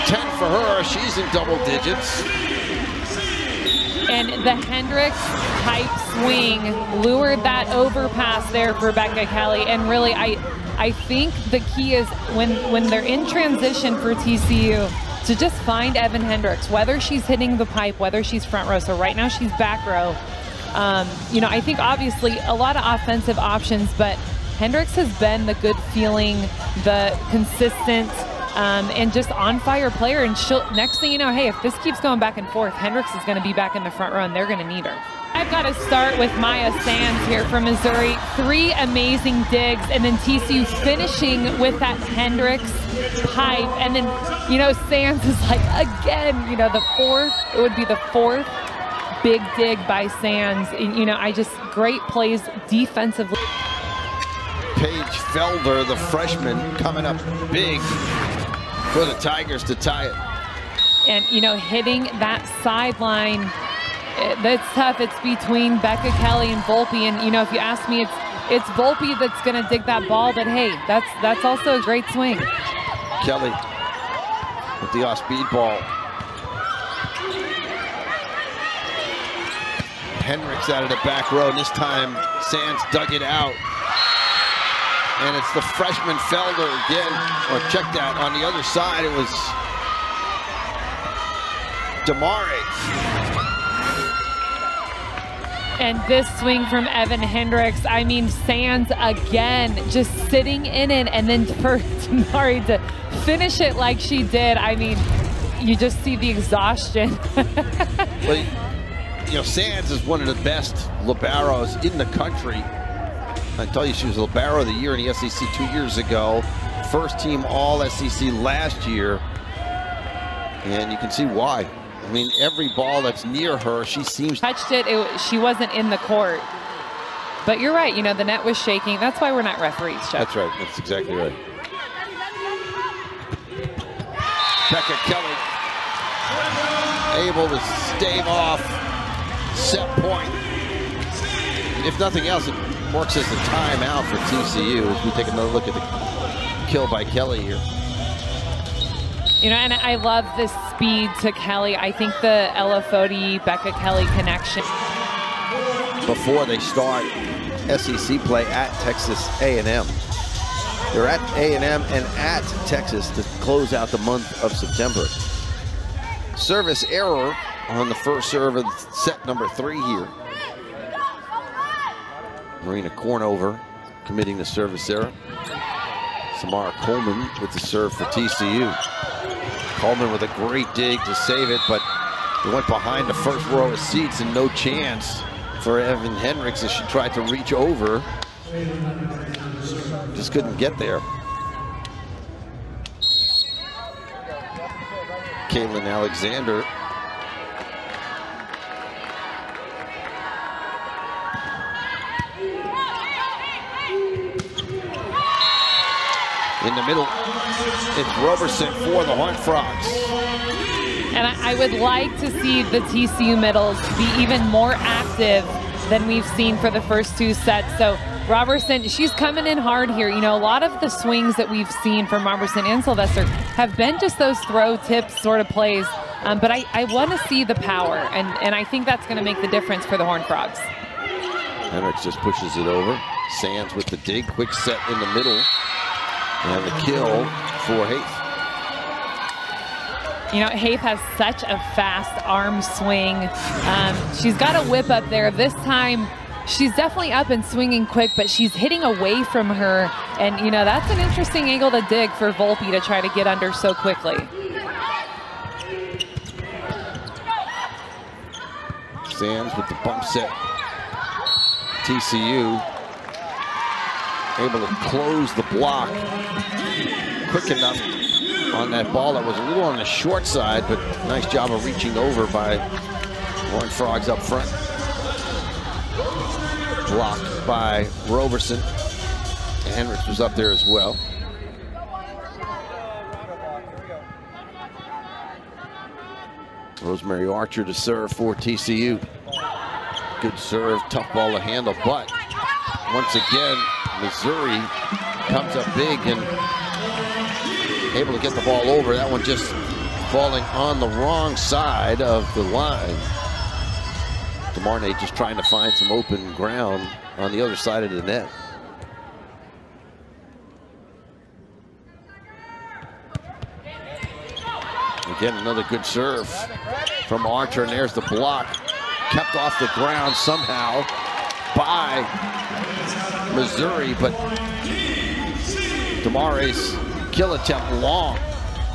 10 for her. She's in double digits. And the Hendricks type swing lured that overpass there for Becca Kelly. And really, I think the key is when they're in transition for TCU, to just find Evan Hendricks, whether she's hitting the pipe, whether she's front row. So right now she's back row. You know, I think obviously a lot of offensive options, but Hendricks has been the good feeling, the consistent, and just on fire player. And she'll, next thing you know, hey, if this keeps going back and forth, Hendricks is going to be back in the front row and they're going to need her. I've got to start with Maya Sands here from Missouri. 3 amazing digs, and then TCU finishing with that Hendricks pipe. And then, you know, Sands is like, again, you know, it would be the 4th big dig by Sands. You know, great plays defensively. Paige Felder, the freshman, coming up big for the Tigers to tie it. And, you know, hitting that sideline, that's tough. It's between Becca Kelly and Volpe. And, you know, if you ask me, it's Volpe that's going to dig that ball. But, hey, that's also a great swing. Kelly with the off-speed ball. Hendricks out of the back row, and this time Sands dug it out. And it's the freshman Felder again, or check that, on the other side it was Damari. And this swing from Evan Hendricks, I mean, Sands again, just sitting in it, and then for Damari to finish it like she did, I mean, you just see the exhaustion. Well, you know, Sands is one of the best liberos in the country. I tell you, she was libero of the year in the SEC 2 years ago. First team All-SEC last year. And you can see why. I mean, every ball that's near her, she seems... Touched it, she wasn't in the court. But you're right, you know, the net was shaking. That's why we're not referees, Chuck. That's right, that's exactly right. Becca Kelly able to stave off set point. If nothing else, it works as a timeout for TCU as we take another look at the kill by Kelly here. You know, and I love this speed to Kelly. I think the Ella Foti, Becca Kelly connection. Before they start SEC play at Texas A&M. They're at A&M and at Texas to close out the month of September. Service error on the first serve of set number 3 here. Marina Cornover committing the service error. Samara Coleman with the serve for TCU. Coleman with a great dig to save it, but it went behind the first row of seats and no chance for Evan Hendricks as she tried to reach over. Just couldn't get there. Caitlin Alexander. In the middle, it's Roberson for the Horned Frogs. And I would like to see the TCU middles be even more active than we've seen for the first 2 sets. So Roberson, she's coming in hard here. You know, a lot of the swings that we've seen from Roberson and Sylvester have been just those throw tips sort of plays. But I want to see the power, and I think that's going to make the difference for the Horned Frogs. Hendricks just pushes it over. Sands with the dig, quick set in the middle. And the kill for Haith. You know, Haith has such a fast arm swing. She's got a whip up there. This time, she's definitely up and swinging quick, but she's hitting away from her. And, you know, that's an interesting angle to dig for Volpe to try to get under so quickly. Sands with the bump set. TCU able to close the block quick enough on that ball that was a little on the short side, but nice job of reaching over by Horned Frogs up front. Blocked by Roberson. And Hendricks was up there as well. Rosemary Archer to serve for TCU. Good serve, tough ball to handle, but once again, Missouri comes up big and able to get the ball over. That one just falling on the wrong side of the line. DeMarnay just trying to find some open ground on the other side of the net. Again, another good serve from Archer, and there's the block. Kept off the ground somehow by Missouri, but Damare's kill attempt long.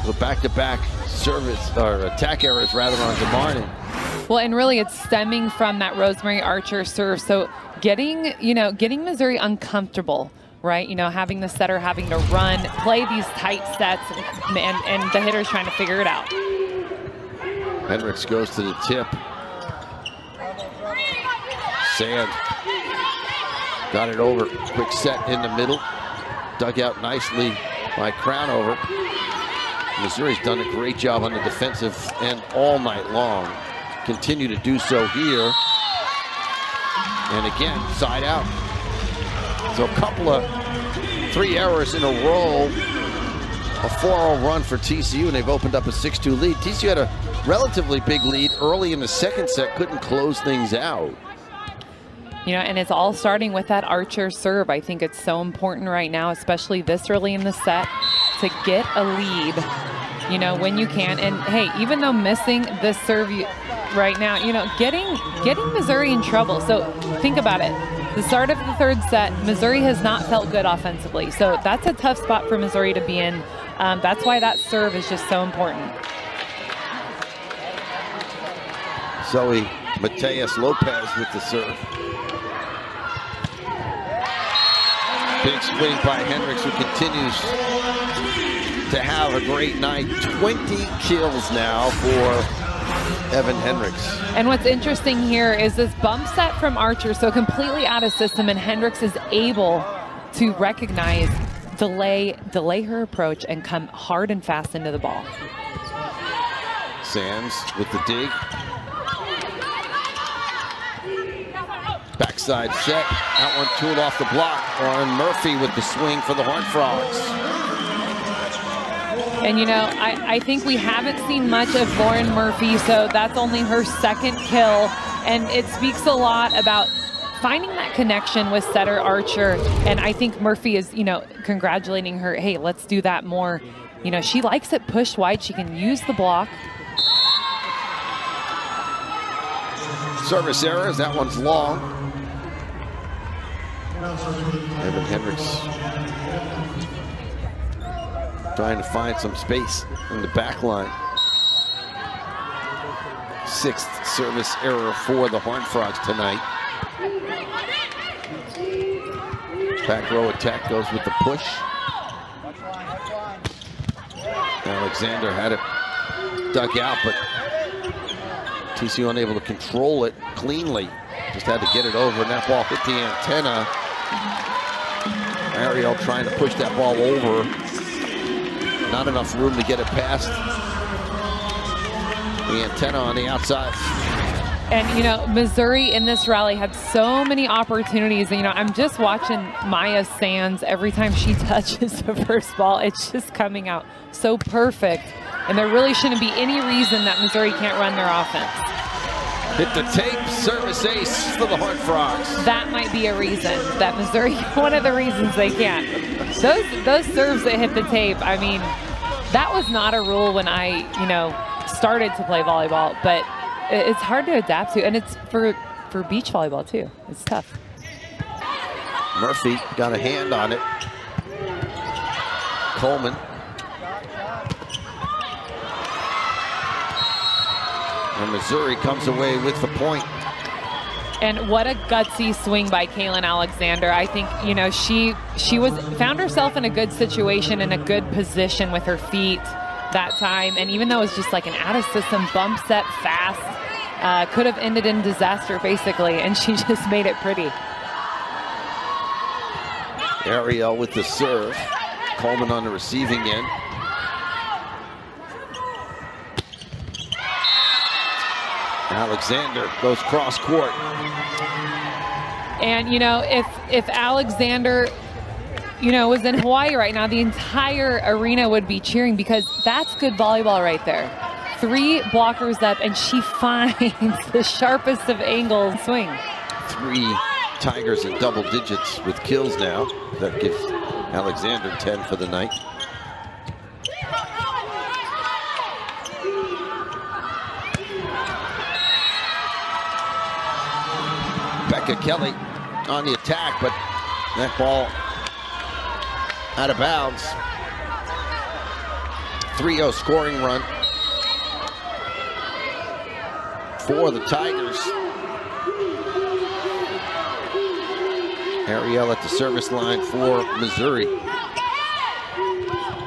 The back-to-back service, or attack errors rather, on DeMarnay. Well, and really it's stemming from that Rosemary Archer serve. So getting Missouri uncomfortable, right? You know, having the setter having to run, play these tight sets, and the hitter's trying to figure it out. Hendricks goes to the tip. Sand got it over. Quick set in the middle. Dug out nicely by Crownover. Missouri's done a great job on the defensive end all night long. Continue to do so here. And again, side out. So a couple of 3 errors in a row. A 4-0 run for TCU, and they've opened up a 6-2 lead. TCU had a relatively big lead early in the second set, couldn't close things out. You know, and it's all starting with that Archer serve. I think it's so important right now, especially this early in the set, to get a lead, you know, when you can. And hey, even though missing this serve right now, you know, getting Missouri in trouble. So think about it. The start of the third set, Missouri has not felt good offensively. So that's a tough spot for Missouri to be in. That's why that serve is just so important. Zoe Mateus Lopez with the serve. Big swing by Hendricks, who continues to have a great night. 20 kills now for Evan Hendricks. And what's interesting here is this bump set from Archer, so completely out of system, and Hendricks is able to recognize, delay her approach, and come hard and fast into the ball. Sands with the dig. Backside set, that one tooled off the block. Lauren Murphy with the swing for the Horned Frogs. And you know, I think we haven't seen much of Lauren Murphy, so that's only her second kill. And it speaks a lot about finding that connection with setter Archer. And I think Murphy is, you know, congratulating her, hey, let's do that more. You know, she likes it pushed wide. She can use the block. Service errors, that one's long. Evan Hendricks trying to find some space in the back line. 6th service error for the Horned Frogs tonight. Back row attack goes with the push. Alexander had it dug out, but TCU unable to control it cleanly. Just had to get it over, and that ball hit the antenna. Ariel trying to push that ball over. Not enough room to get it past the antenna on the outside. And, you know, Missouri in this rally had so many opportunities. And, you know, I'm just watching Maya Sands. Every time she touches the first ball, it's just coming out so perfect. And there really shouldn't be any reason that Missouri can't run their offense. Hit the tape, service ace for the Horned Frogs. That might be a reason that Missouri, one of the reasons they can't. Those serves that hit the tape, I mean, that was not a rule when I, you know, started to play volleyball, but it's hard to adapt to, and it's for beach volleyball too. It's tough. Murphy got a hand on it. Coleman. And Missouri comes away with the point. And what a gutsy swing by Kaylin Alexander. I think, you know, she found herself in a good situation, in a good position with her feet that time. And even though it was just like an out-of-system bump set fast, could have ended in disaster, basically, and she just made it pretty. Ariel with the serve. Coleman on the receiving end. Alexander goes cross court. And, you know, if Alexander, you know, was in Hawaii right now, the entire arena would be cheering, because that's good volleyball right there. 3 blockers up, and she finds the sharpest of angles swing. 3 Tigers in double digits with kills now. That gives Alexander 10 for the night. Becca Kelly on the attack, but that ball out of bounds. 3-0 scoring run for the Tigers. Ariel at the service line for Missouri.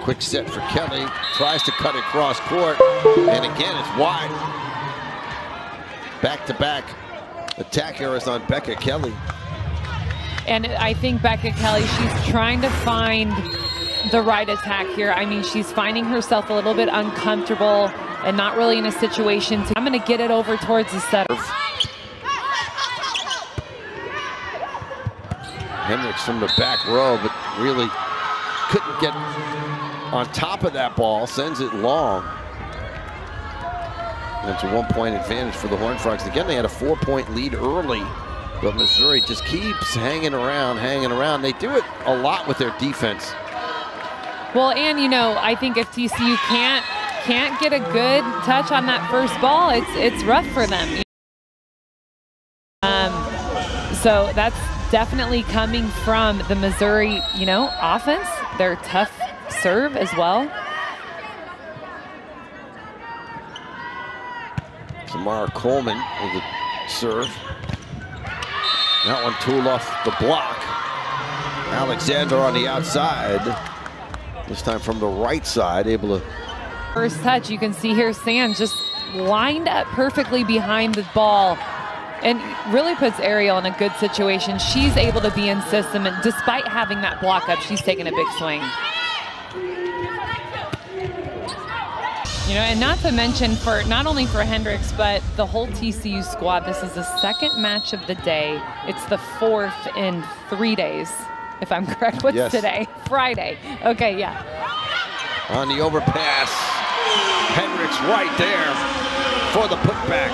Quick set for Kelly, tries to cut it cross court, and again it's wide. Back-to-back attack errors on Becca Kelly. And I think Becca Kelly, she's trying to find the right attack here. I mean, she's finding herself a little bit uncomfortable and not really in a situation to, I'm going to get it over towards the setter. Hendricks from the back row, but really couldn't get on top of that ball, sends it long. That's a 1-point advantage for the Horned Frogs. Again, they had a 4-point lead early, but Missouri just keeps hanging around. They do it a lot with their defense. Well, and you know, I think if TCU can't get a good touch on that first ball, it's rough for them. So that's definitely coming from the Missouri, you know, offense. Their tough serve as well. Samara Coleman with a serve. That one tooled off the block. Alexander on the outside. This time from the right side, able to. First touch, you can see here Sands just lined up perfectly behind the ball and really puts Ariel in a good situation. She's able to be in system, and despite having that block up, she's taking a big swing. You know, and not to mention, for not only for Hendricks, but the whole TCU squad, this is the second match of the day. It's the 4th in 3 days, if I'm correct. What's today? Friday. Okay, yeah. On the overpass, Hendricks right there for the putback.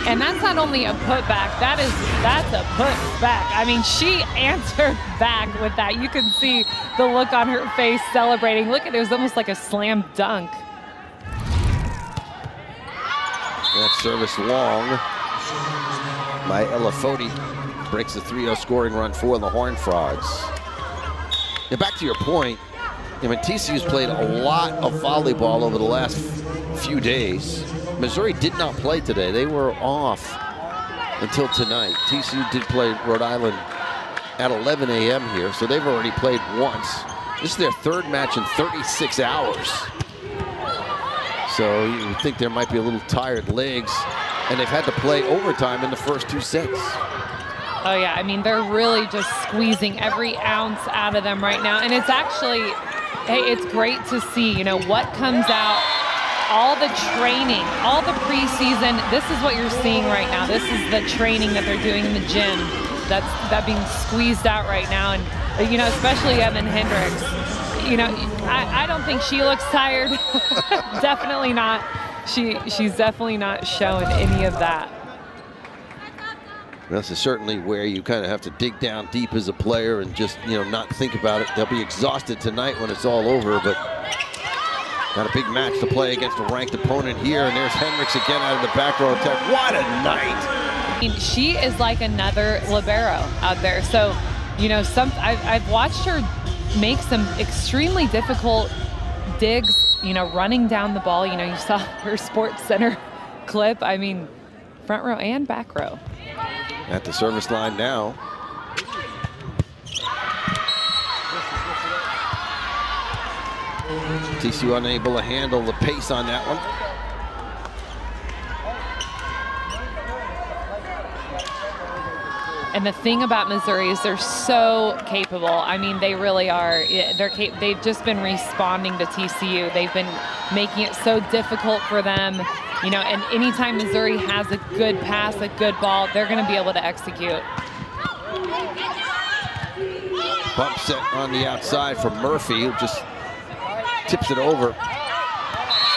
And that's not only a putback, that's a putback. I mean, she answered back with that. You can see the look on her face celebrating. Look at it, it was almost like a slam dunk. That service long by Elafoti breaks the 3-0 scoring run for the Horned Frogs. And back to your point, I mean, TCU's played a lot of volleyball over the last few days. Missouri did not play today. They were off until tonight. TCU did play Rhode Island at 11 a.m. here, so they've already played once. This is their third match in 36 hours. So you would think there might be a little tired legs, and they've had to play overtime in the first 2 sets. Oh yeah, I mean, they're really just squeezing every ounce out of them right now. And it's actually, hey, it's great to see, you know, what comes out, all the training, all the preseason. This is what you're seeing right now. This is the training that they're doing in the gym. That's being squeezed out right now. And, you know, especially Evan Hendricks. You know, I don't think she looks tired. Definitely not. She's definitely not showing any of that. This is certainly where you kind of have to dig down deep as a player and just, you know, not think about it. They'll be exhausted tonight when it's all over, but got a big match to play against a ranked opponent here. And there's Hendricks again out of the back row attack. What a night! I mean, she is like another libero out there. So, you know, I've watched her make some extremely difficult digs, you know, running down the ball. You know, you saw her Sports Center clip. I mean, front row and back row. At the service line now. TCU unable to handle the pace on that one. And the thing about Missouri is they're so capable. I mean, they really are. They've just been responding to TCU. They've been making it so difficult for them. You know, and anytime Missouri has a good pass, a good ball, they're going to be able to execute. Bump set on the outside from Murphy, who just tips it over.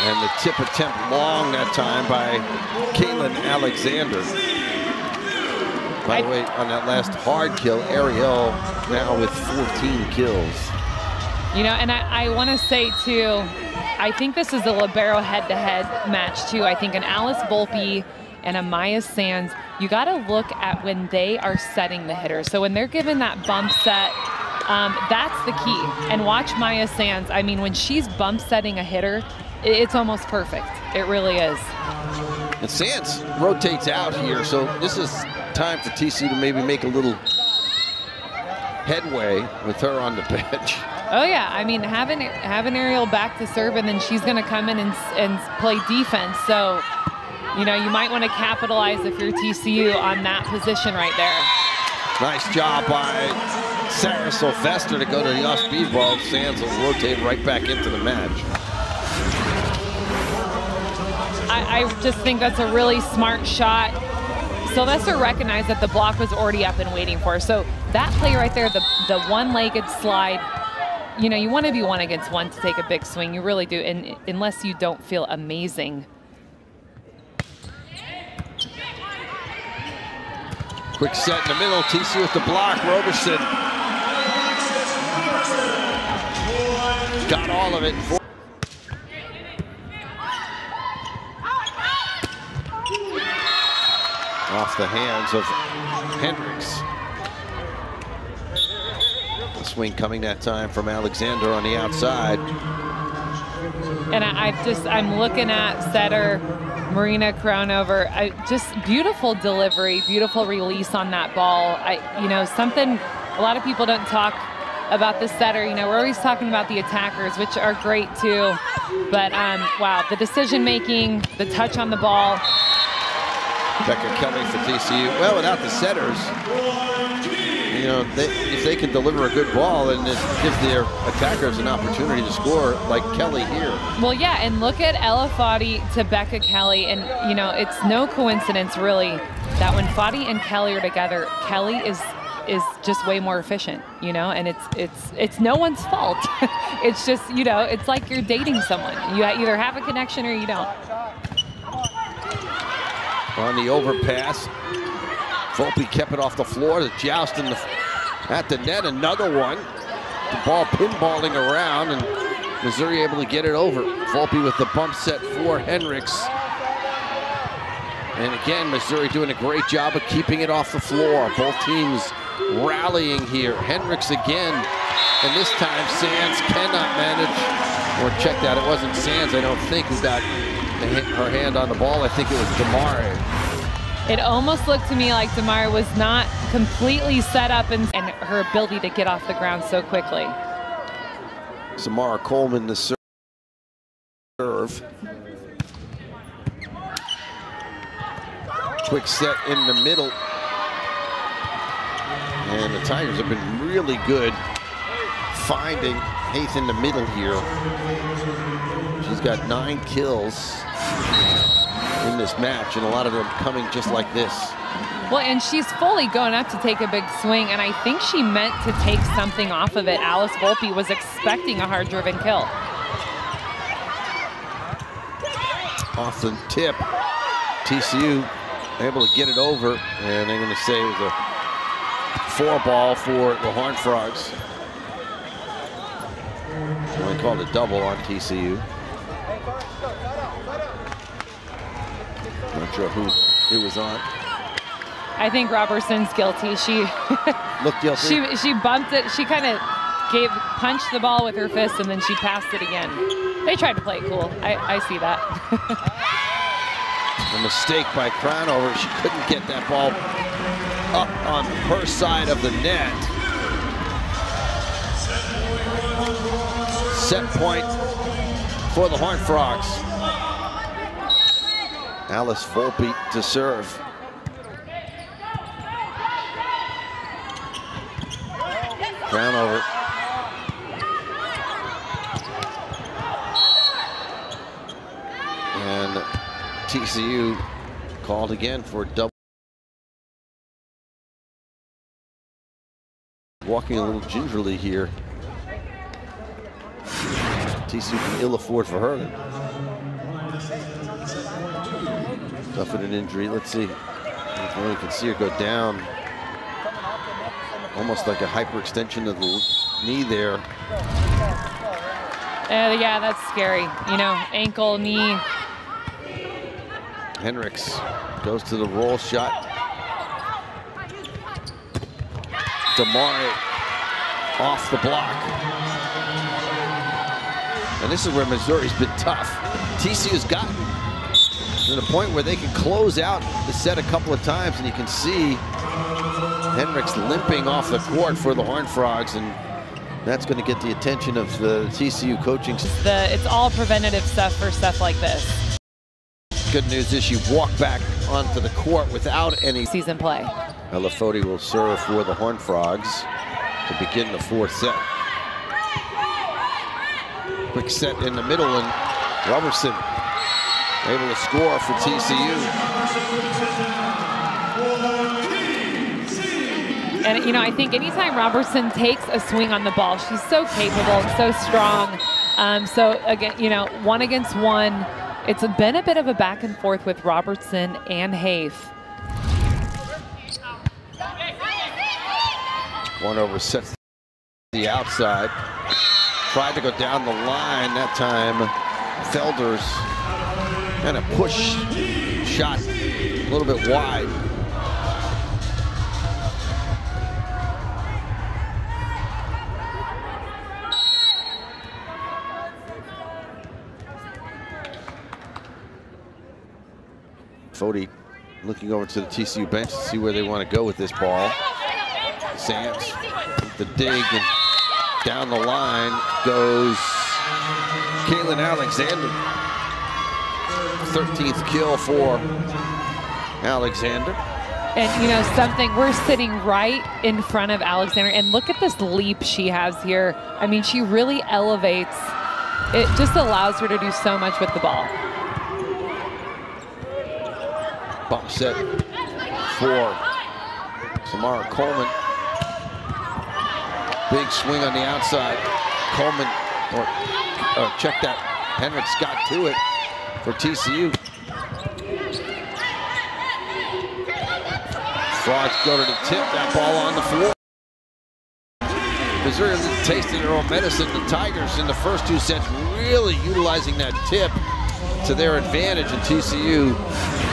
And the tip attempt long that time by Caitlin Alexander. By the way, on that last hard kill, Ariel now with 14 kills. You know, and I want to say, too, I think this is a libero head-to-head match, too. I think an Alice Volpe and a Maya Sands, you got to look at when they are setting the hitter. So when they're given that bump set, that's the key. And watch Maya Sands. I mean, when she's bump setting a hitter, it's almost perfect. It really is. And Sands rotates out here, so this is time for TCU to maybe make a little headway with her on the bench. Oh yeah, I mean, have an Ariel back to serve, and then she's going to come in and play defense. So, you know, you might want to capitalize if you're TCU on that position right there. Nice job by Sarah Sylvester to go to the off-speed ball. Sands will rotate right back into the match. I just think that's a really smart shot. Sylvester recognized that the block was already up and waiting for her. So that play right there, the one-legged slide, you know, you want to be 1 against 1 to take a big swing. You really do, and unless you don't feel amazing. Quick set in the middle, TCU with the block. Roberson got all of it. Off the hands of Hendricks. The swing coming that time from Alexander on the outside. And I'm looking at setter Marina Kronover. Just beautiful delivery, beautiful release on that ball. You know, something a lot of people don't talk about the setter. You know, we're always talking about the attackers, which are great too. But wow, the decision making, the touch on the ball. Becca Kelly for TCU. Well, without the setters, you know, if they can deliver a good ball, then it gives their attackers an opportunity to score, like Kelly here. Well, yeah, and look at Ella Foddy to Becca Kelly, and you know, it's no coincidence really that when Foddy and Kelly are together, Kelly is is just way more efficient, you know, and it's no one's fault. It's just, you know, it's like you're dating someone. You either have a connection or you don't. On the overpass, Volpe kept it off the floor. The joust at the net, another one. The ball pinballing around, and Missouri able to get it over. Volpe with the bump set for Henricks. And again, Missouri doing a great job of keeping it off the floor. Both teams rallying here. Henricks again, and this time Sands cannot manage. Or check that, it wasn't Sands, I don't think, who got her hand on the ball. I think it was Damari. It almost looked to me like Damari was not completely set up, and her ability to get off the ground so quickly. Samara Coleman, the serve. Quick set in the middle. And the Tigers have been really good finding Haith in the middle here. She's got 9 kills in this match, and a lot of them coming just like this. Well, and she's fully going up to take a big swing, and I think she meant to take something off of it. Alice Volpe was expecting a hard-driven kill. Off the tip, TCU able to get it over, and they're going to say it was a 4-ball for the Horned Frogs. They called a double on TCU. Not sure who it was on. I think Robertson's guilty. She looked guilty. She bumped it. She kind of punched the ball with her fist, and then she passed it again. They tried to play it cool. I see that. A mistake by Crownover. She couldn't get that ball up on her side of the net. Set point for the Horned Frogs. Alice Volpe to serve. Crownover. And TCU called again for a double. Walking a little gingerly here. TCU can ill afford for her. Suffered an injury. Let's see. You can see her go down. Almost like a hyperextension of the knee there. Yeah, that's scary. You know, ankle, knee. Henricks goes to the roll shot. Damari off the block. And this is where Missouri's been tough. TCU's gotten to the point where they can close out the set a couple of times, and you can see Henricks limping off the court for the Horned Frogs, and that's going to get the attention of the TCU coaching. It's all preventative stuff for stuff like this. Good news is she walked back onto the court without any season play. Lafoti will serve for the Horned Frogs to begin the 4th set. Quick set in the middle, and Robertson able to score for TCU. And, you know, I think anytime Robertson takes a swing on the ball, she's so capable and so strong. So, again, you know, 1 against 1. It's been a bit of a back and forth with Robertson and Haith. One over sets the outside. Tried to go down the line that time. Felder's kind of push shot a little bit wide. Foti looking over to the TCU bench to see where they want to go with this ball. Sands with the dig, and down the line goes Kaylin Alexander. 13th kill for Alexander. And, you know, something, we're sitting right in front of Alexander, and look at this leap she has here. I mean, she really elevates. It just allows her to do so much with the ball. Bump set for Samara Coleman. Big swing on the outside. Coleman, or check that. Hendricks got to it for TCU. Frogs go to the tip, that ball on the floor. Missouri tasted their own medicine. The Tigers in the first 2 sets really utilizing that tip to their advantage, and TCU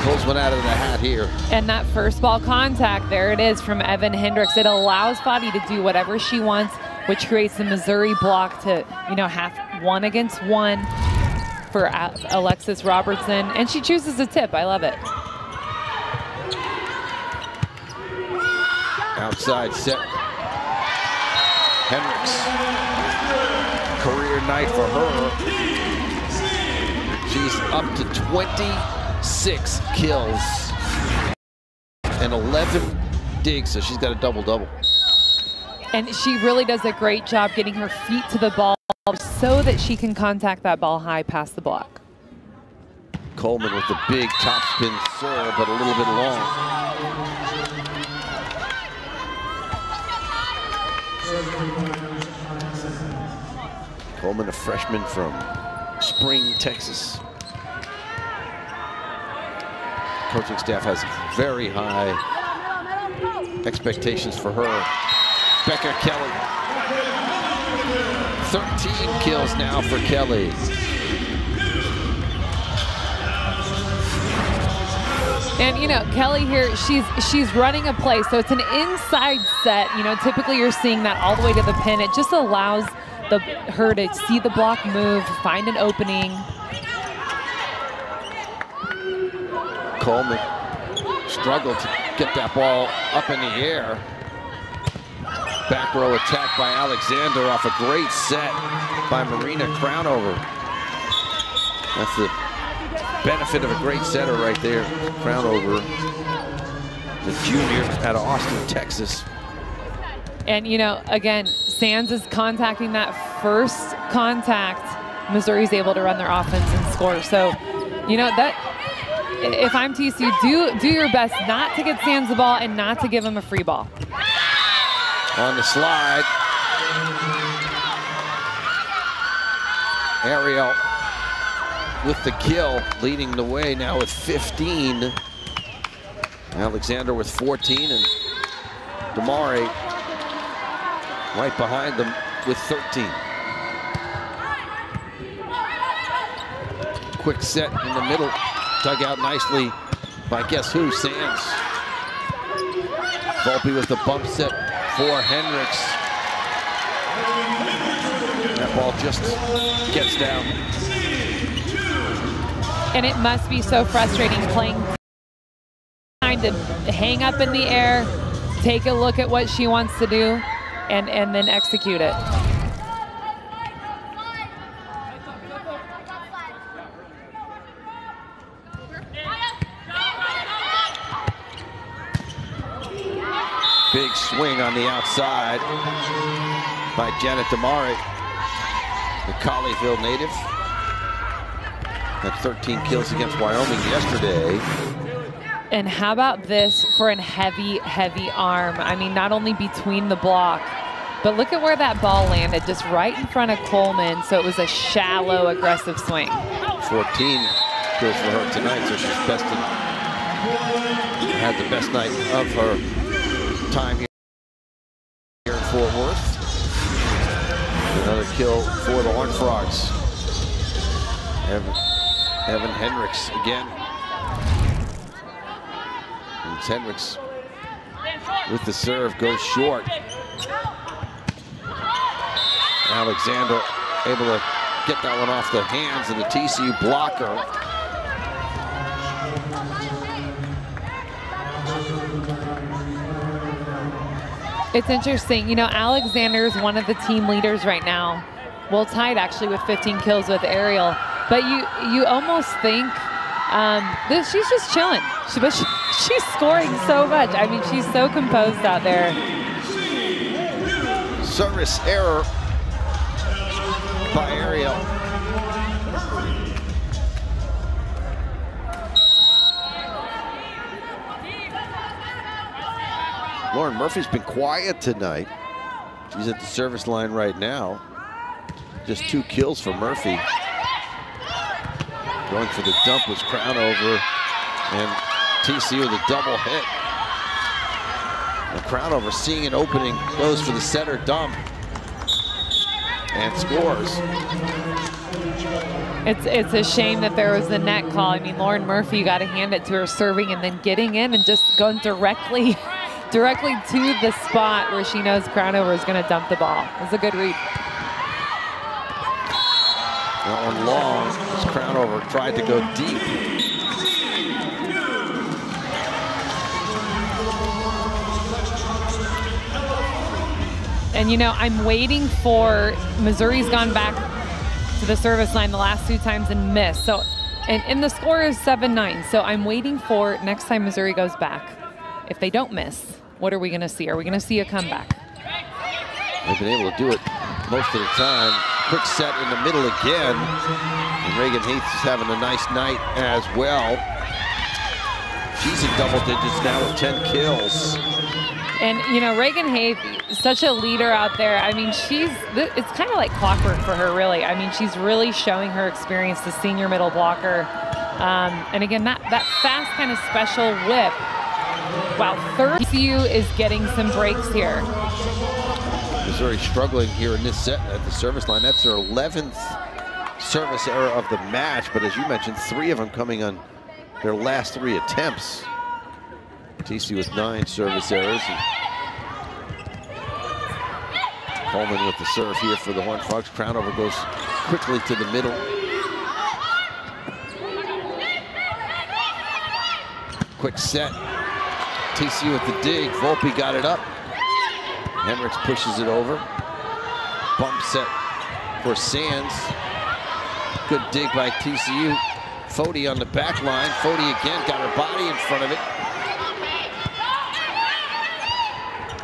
pulls one out of the hat here. And that first ball contact, there it is from Evan Hendricks. It allows Fadi to do whatever she wants, which creates the Missouri block to, you know, have 1 against 1 for Alexis Robertson, and she chooses to tip. I love it. Outside set. Hendricks. Career night for her. She's up to 26 kills and 11 digs, so she's got a double-double. And she really does a great job getting her feet to the ball so that she can contact that ball high past the block. Coleman with the big topspin serve, but a little bit long. Coleman, a freshman from Spring, Texas. Coaching staff has very high expectations for her. Becca Kelly. 13 kills now for Kelly. And you know, Kelly here, she's running a play, so it's an inside set. You know, typically you're seeing that all the way to the pin. It just allows her to see the block move, find an opening. Coleman struggled to get that ball up in the air. Back row attack by Alexander off a great set by Marina Crownover. That's the benefit of a great setter right there. Crownover, the junior out of Austin, Texas. And you know, again, Sands is contacting that first contact. Missouri's able to run their offense and score. So, you know, that if I'm TCU, do your best not to get Sands the ball and not to give him a free ball. On the slide. Ariel with the kill, leading the way now with 15. Alexander with 14, and Damari right behind them with 13. Quick set in the middle, dug out nicely by guess who? Sands. Volpe with the bump set for Hendricks. That ball just gets down. And it must be so frustrating playing, trying to hang up in the air, take a look at what she wants to do, and then execute it. Big swing on the outside by Janet Damari, the Colleyville native. Had 13 kills against Wyoming yesterday. And how about this for a heavy, heavy arm? I mean, not only between the block, but look at where that ball landed, just right in front of Coleman. So it was a shallow, aggressive swing. 14 kills for her tonight, so she's had the best night of her time here in Fort Worth. Another kill for the Horned Frogs. Evan Hendricks again. And Hendricks with the serve goes short. Alexander able to get that one off the hands of the TCU blocker. It's interesting, you know, Alexander is one of the team leaders right now. Well, tied actually with 15 kills with Ariel. But you almost think she's just chilling. She's scoring so much. I mean, she's so composed out there. Service error by Ariel. Lauren Murphy's been quiet tonight. He's at the service line right now. Just 2 kills for Murphy. Going for the dump was Crownover, and TCU with a double hit. And Crownover, seeing an opening, goes for the center dump and scores. It's a shame that there was the net call. I mean, Lauren Murphy, you got to hand it to her serving and then getting in and just going directly to the spot where she knows Crownover is going to dump the ball. It was a good read. That one long as Crownover tried to go deep. And you know, I'm waiting for, Missouri's gone back to the service line the last 2 times and missed. So, and the score is 7-9. So I'm waiting for next time Missouri goes back. If they don't miss, what are we going to see? Are we going to see a comeback? They've been able to do it most of the time. Quick set in the middle again. And Reagan Heath is having a nice night as well. She's in double digits now with 10 kills. And, you know, Reagan Heath, such a leader out there. I mean, it's kind of like clockwork for her, really. I mean, she's really showing her experience, the senior middle blocker. And again, that fast kind of special whip. Wow, TCU is getting some breaks here. Missouri struggling here in this set at the service line. That's their 11th service error of the match, but as you mentioned, 3 of them coming on their last 3 attempts. TCU with 9 service errors. Coleman with the serve here for the Horned Frogs. Crownover goes quickly to the middle. Quick set. TCU with the dig. Volpe got it up. Hendricks pushes it over. Bump set for Sands. Good dig by TCU. Fody on the back line. Fody again got her body in front of it.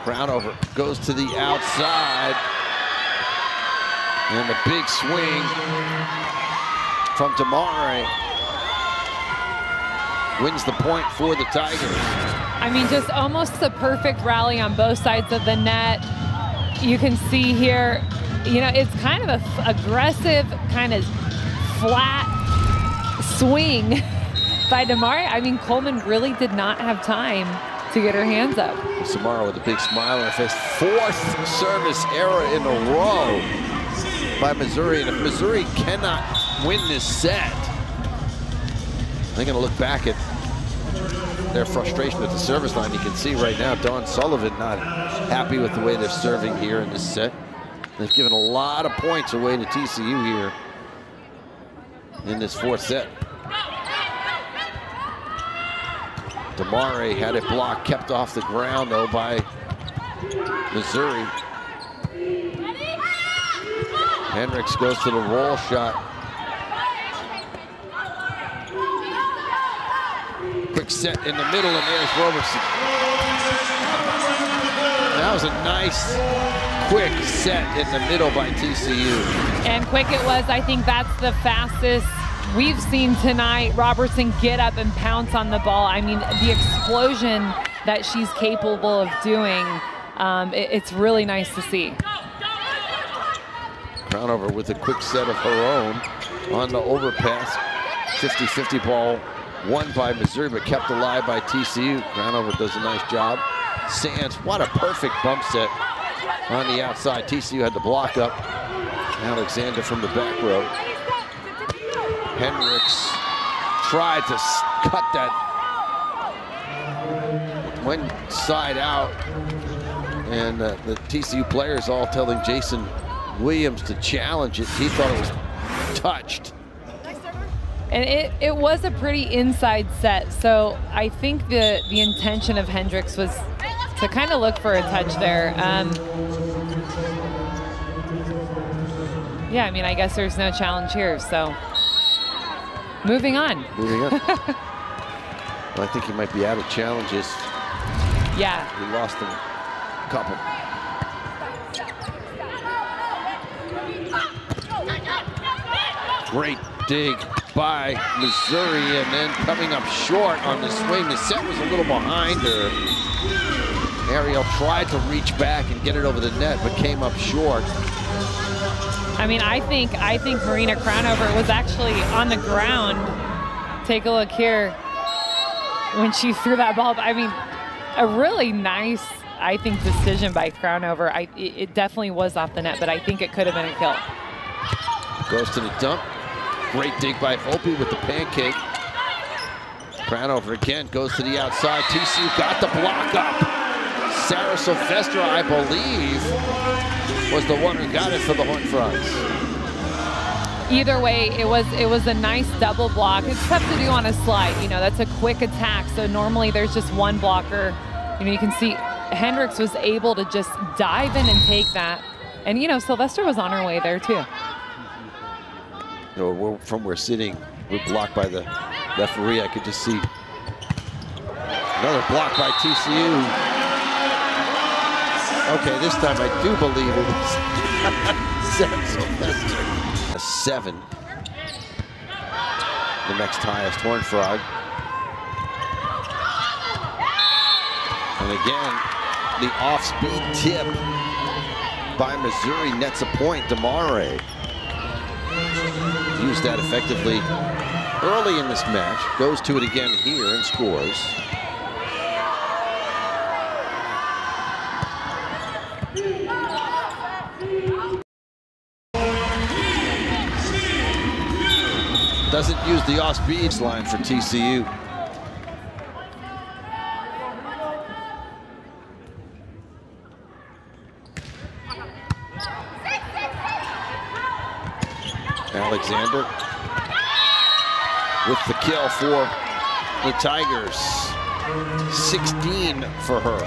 Crownover goes to the outside. And a big swing from Damare. Wins the point for the Tigers. I mean, just almost the perfect rally on both sides of the net. You can see here, you know, it's kind of a aggressive, kind of flat swing by Damare. I mean, Coleman really did not have time to get her hands up. Samara with a big smile on her face. 4th service error in a row by Missouri. And if Missouri cannot win this set, they're going to look back at their frustration at the service line. You can see right now Dawn Sullivan not happy with the way they're serving here in this set. They've given a lot of points away to TCU here in this 4th set. Damare had it blocked, kept off the ground though by Missouri. Hendricks goes to the roll shot. Quick set in the middle, and there's Robertson. That was a nice, quick set in the middle by TCU. And quick it was. I think that's the fastest we've seen tonight. Robertson get up and pounce on the ball. I mean, the explosion that she's capable of doing, it's really nice to see. Crownover with a quick set of her own on the overpass. 50-50 ball. Won by Missouri, but kept alive by TCU. Crownover does a nice job. Sands, what a perfect bump set on the outside. TCU had the block up. Alexander from the back row. Hendricks tried to cut that one side out. And the TCU players all telling Jason Williams to challenge it. He thought it was touched. And it was a pretty inside set, so I think the intention of Hendricks was to kind of look for a touch there. Yeah, I mean, I guess there's no challenge here, so moving on. Moving on. Well, I think he might be out of challenges. Yeah. He lost a couple. Great dig by Missouri, and then coming up short on the swing. The set was a little behind her. Ariel tried to reach back and get it over the net, but came up short. I mean, I think Marina Crownover was actually on the ground. Take a look here when she threw that ball. I mean, a really nice, I think, decision by Crownover. It definitely was off the net, but I think it could have been a kill. Goes to the dump. Great dig by Volpe with the pancake. Crownover again goes to the outside. TCU got the block up. Sarah Sylvester, I believe, was the one who got it for the Horned Frogs. Either way, it was a nice double block. It's tough to do on a slide. You know, that's a quick attack. So normally there's just one blocker. You know, you can see Hendricks was able to just dive in and take that. And, you know, Sylvester was on her way there, too. You know, from where sitting, we're blocked by the referee. I could just see another block by TCU. Okay, this time I do believe it was Sarah Sylvester. A 7. The next highest Horned Frog. And again, the off-speed tip by Missouri nets a point. Demare used that effectively early in this match. Goes to it again here and scores. Doesn't use the off-speed line for TCU. Alexander with the kill for the Tigers. 16 for her.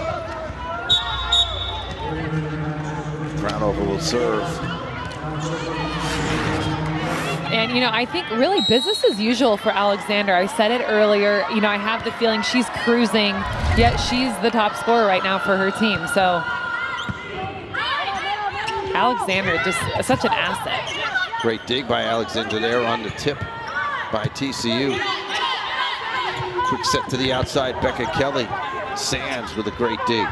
Crownover will serve. And, you know, I think really business as usual for Alexander. I said it earlier, you know, I have the feeling she's cruising, yet she's the top scorer right now for her team. So Alexander, just such an asset. Great dig by Alexander there on the tip by TCU. Quick set to the outside, Becca Kelly. Sands with a great dig.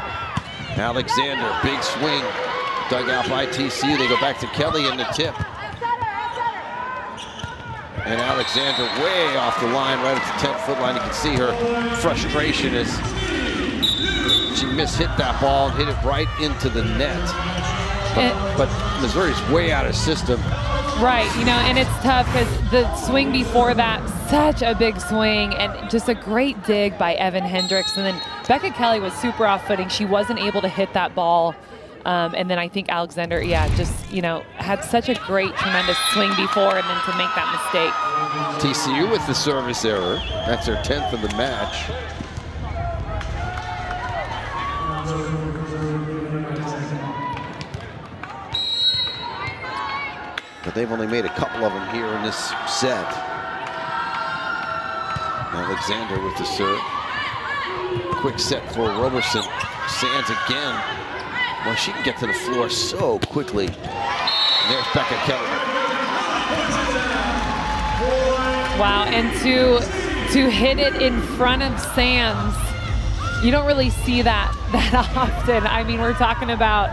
Alexander, big swing, dug out by TCU. They go back to Kelly in the tip. And Alexander way off the line, right at the 10-foot line. You can see her frustration as she mishit that ball and hit it right into the net. But Missouri's way out of system. Right, you know, and it's tough because the swing before that, such a big swing, and just a great dig by Evan Hendricks. And then Becca Kelly was super off footing. She wasn't able to hit that ball. And then I think Alexander, yeah, just, you know, had such a great, tremendous swing before and then to make that mistake. TCU with the service error. That's their 10th of the match. But they've only made a couple of them here in this set. Alexander with the serve. Quick set for Roberson. Sands again. Well, she can get to the floor so quickly. And there's Becca Kelly. Wow, and to hit it in front of Sands, you don't really see that often. I mean, we're talking about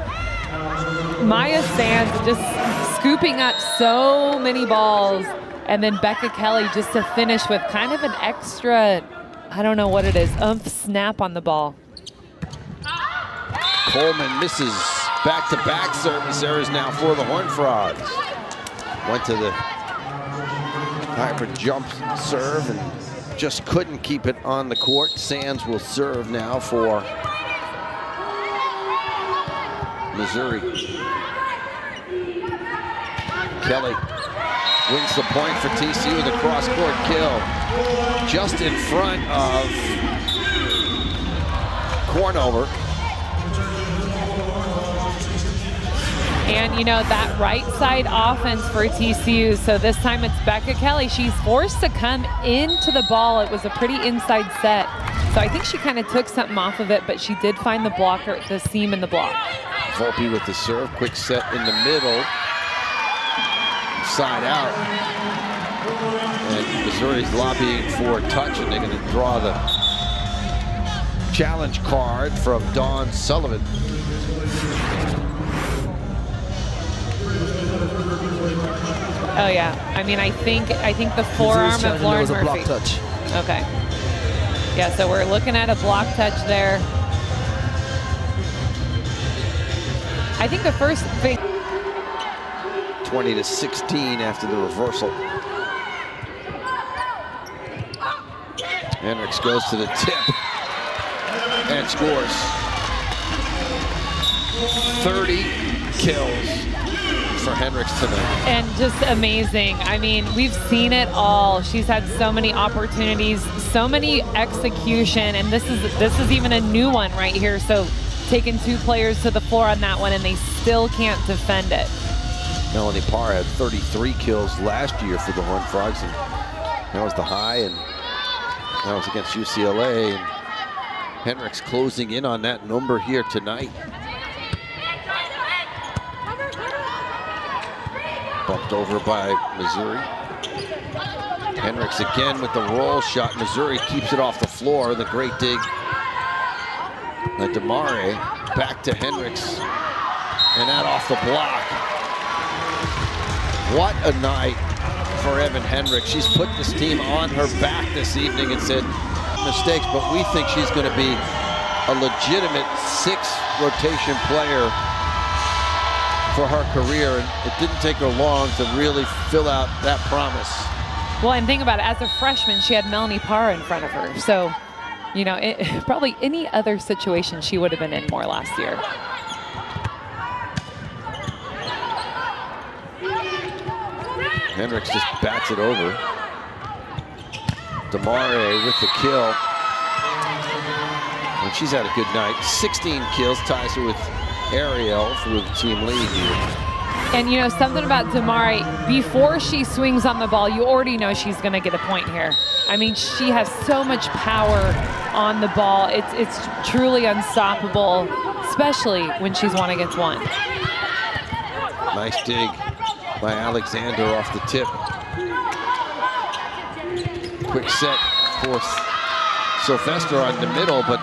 Maya Sands just scooping up so many balls, and then Becca Kelly just to finish with kind of an extra, I don't know what it is, snap on the ball. Coleman misses back-to-back service errors now for the Horned Frogs. Went to the hyper jump serve and just couldn't keep it on the court. Sands will serve now for Missouri. Kelly wins the point for TCU with a cross-court kill. Just in front of Crownover. And, you know, that right side offense for TCU, so this time it's Becca Kelly. She's forced to come into the ball. It was a pretty inside set. So I think she kind of took something off of it, but she did find the blocker, the seam in the block. Volpe with the serve, quick set in the middle. Side out. And Missouri's lobbying for a touch, and they're going to draw the challenge card from Dawn Sullivan. Oh yeah, I mean, I think the forearm of Lauren Murphy. Block touch. Okay. Yeah, so we're looking at a block touch there. I think the first thing. 20-16 after the reversal. Hendricks goes to the tip and scores. 30 kills for Hendricks tonight. And just amazing. I mean, we've seen it all. She's had so many opportunities, so many execution, and this is even a new one right here. So taking 2 players to the floor on that one, and they still can't defend it. Melanie Parr had 33 kills last year for the Horned Frogs, and that was the high, and that was against UCLA. And Hendricks closing in on that number here tonight. Bumped over by Missouri. Hendricks again with the roll shot. Missouri keeps it off the floor. The great dig. Demare back to Hendricks, and that off the block. What a night for Evan Hendricks. She's put this team on her back this evening and said mistakes, but we think she's going to be a legitimate 6th rotation player for her career, and it didn't take her long to really fill out that promise. Well, and think about it, as a freshman, she had Melanie Parr in front of her. So, you know, probably any other situation she would have been in more last year. Hendricks just bats it over. Demare with the kill. And she's had a good night. 16 kills, ties her with Ariel for the team lead here. And you know, something about Demare, before she swings on the ball, you already know she's going to get a point here. I mean, she has so much power on the ball. It's truly unstoppable, especially when she's 1-against-1. Nice dig by Alexander off the tip. Quick set for Sylvester on the middle, but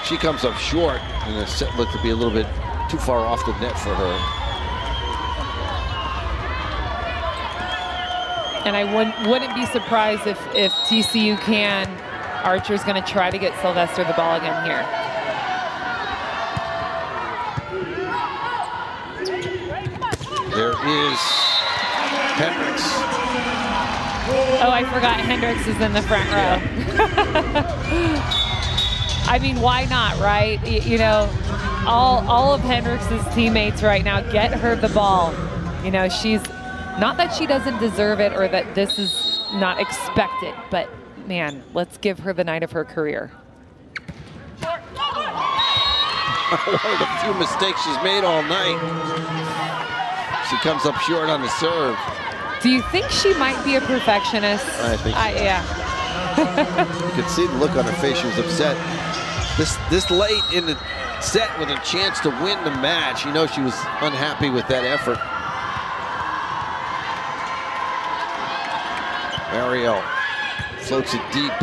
she comes up short, and the set looked to be a little bit too far off the net for her. And I wouldn't be surprised if TCU can. Archer's going to try to get Sylvester the ball again here. There is Hendricks. Oh, I forgot Hendricks is in the front row. I mean, why not, right? You know, all of Hendricks' teammates right now get her the ball. You know, she's, not that she doesn't deserve it or that this is not expected, but man, let's give her the night of her career. One of the few mistakes she's made all night. She comes up short on the serve. Do you think she might be a perfectionist? I think so. Yeah. You could see the look on her face. She was upset. This late in the set with a chance to win the match, you know she was unhappy with that effort. Ariel floats it deep.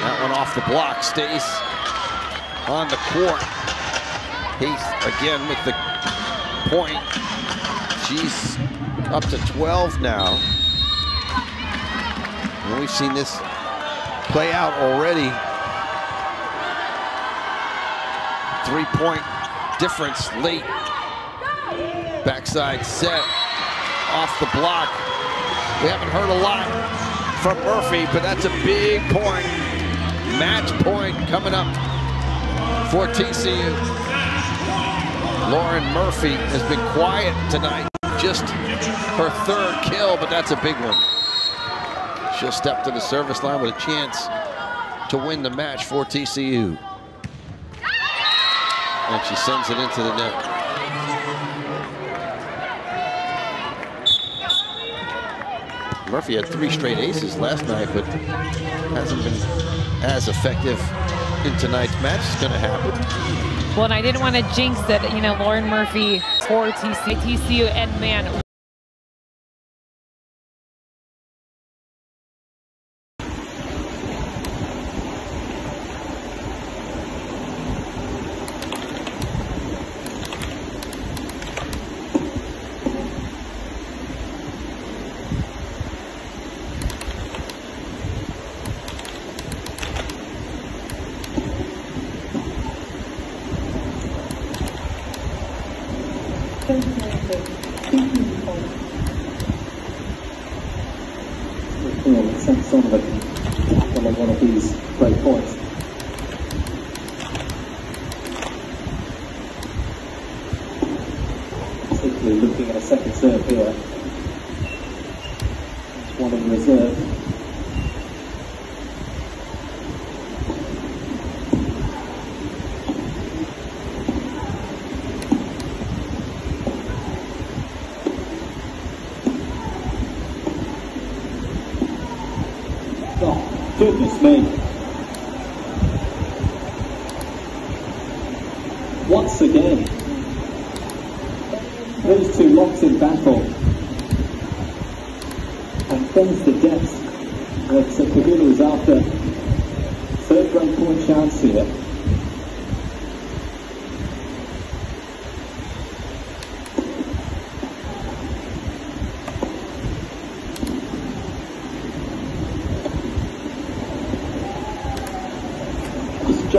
That one off the block, stays on the court. Heath again with the point. She's up to 12 now. And we've seen this play out already. 3-point difference late. Backside set off the block. We haven't heard a lot from Murphy, but that's a big point. Match point coming up for TCU. Lauren Murphy has been quiet tonight. Just her 3rd kill, but that's a big one. She'll step to the service line with a chance to win the match for TCU. And she sends it into the net. Murphy had 3 straight aces last night, but hasn't been as effective in tonight's match. It's going to happen. Well, and I didn't want to jinx it. You know, Lauren Murphy for TCU, and man, Sense on the tackle on one of these break points. Particularly looking at a second serve here. It's one in reserve. Oh, goodness me. Once again, those two locks in battle. And there's the depth that Pagula is after. Third break point chance here.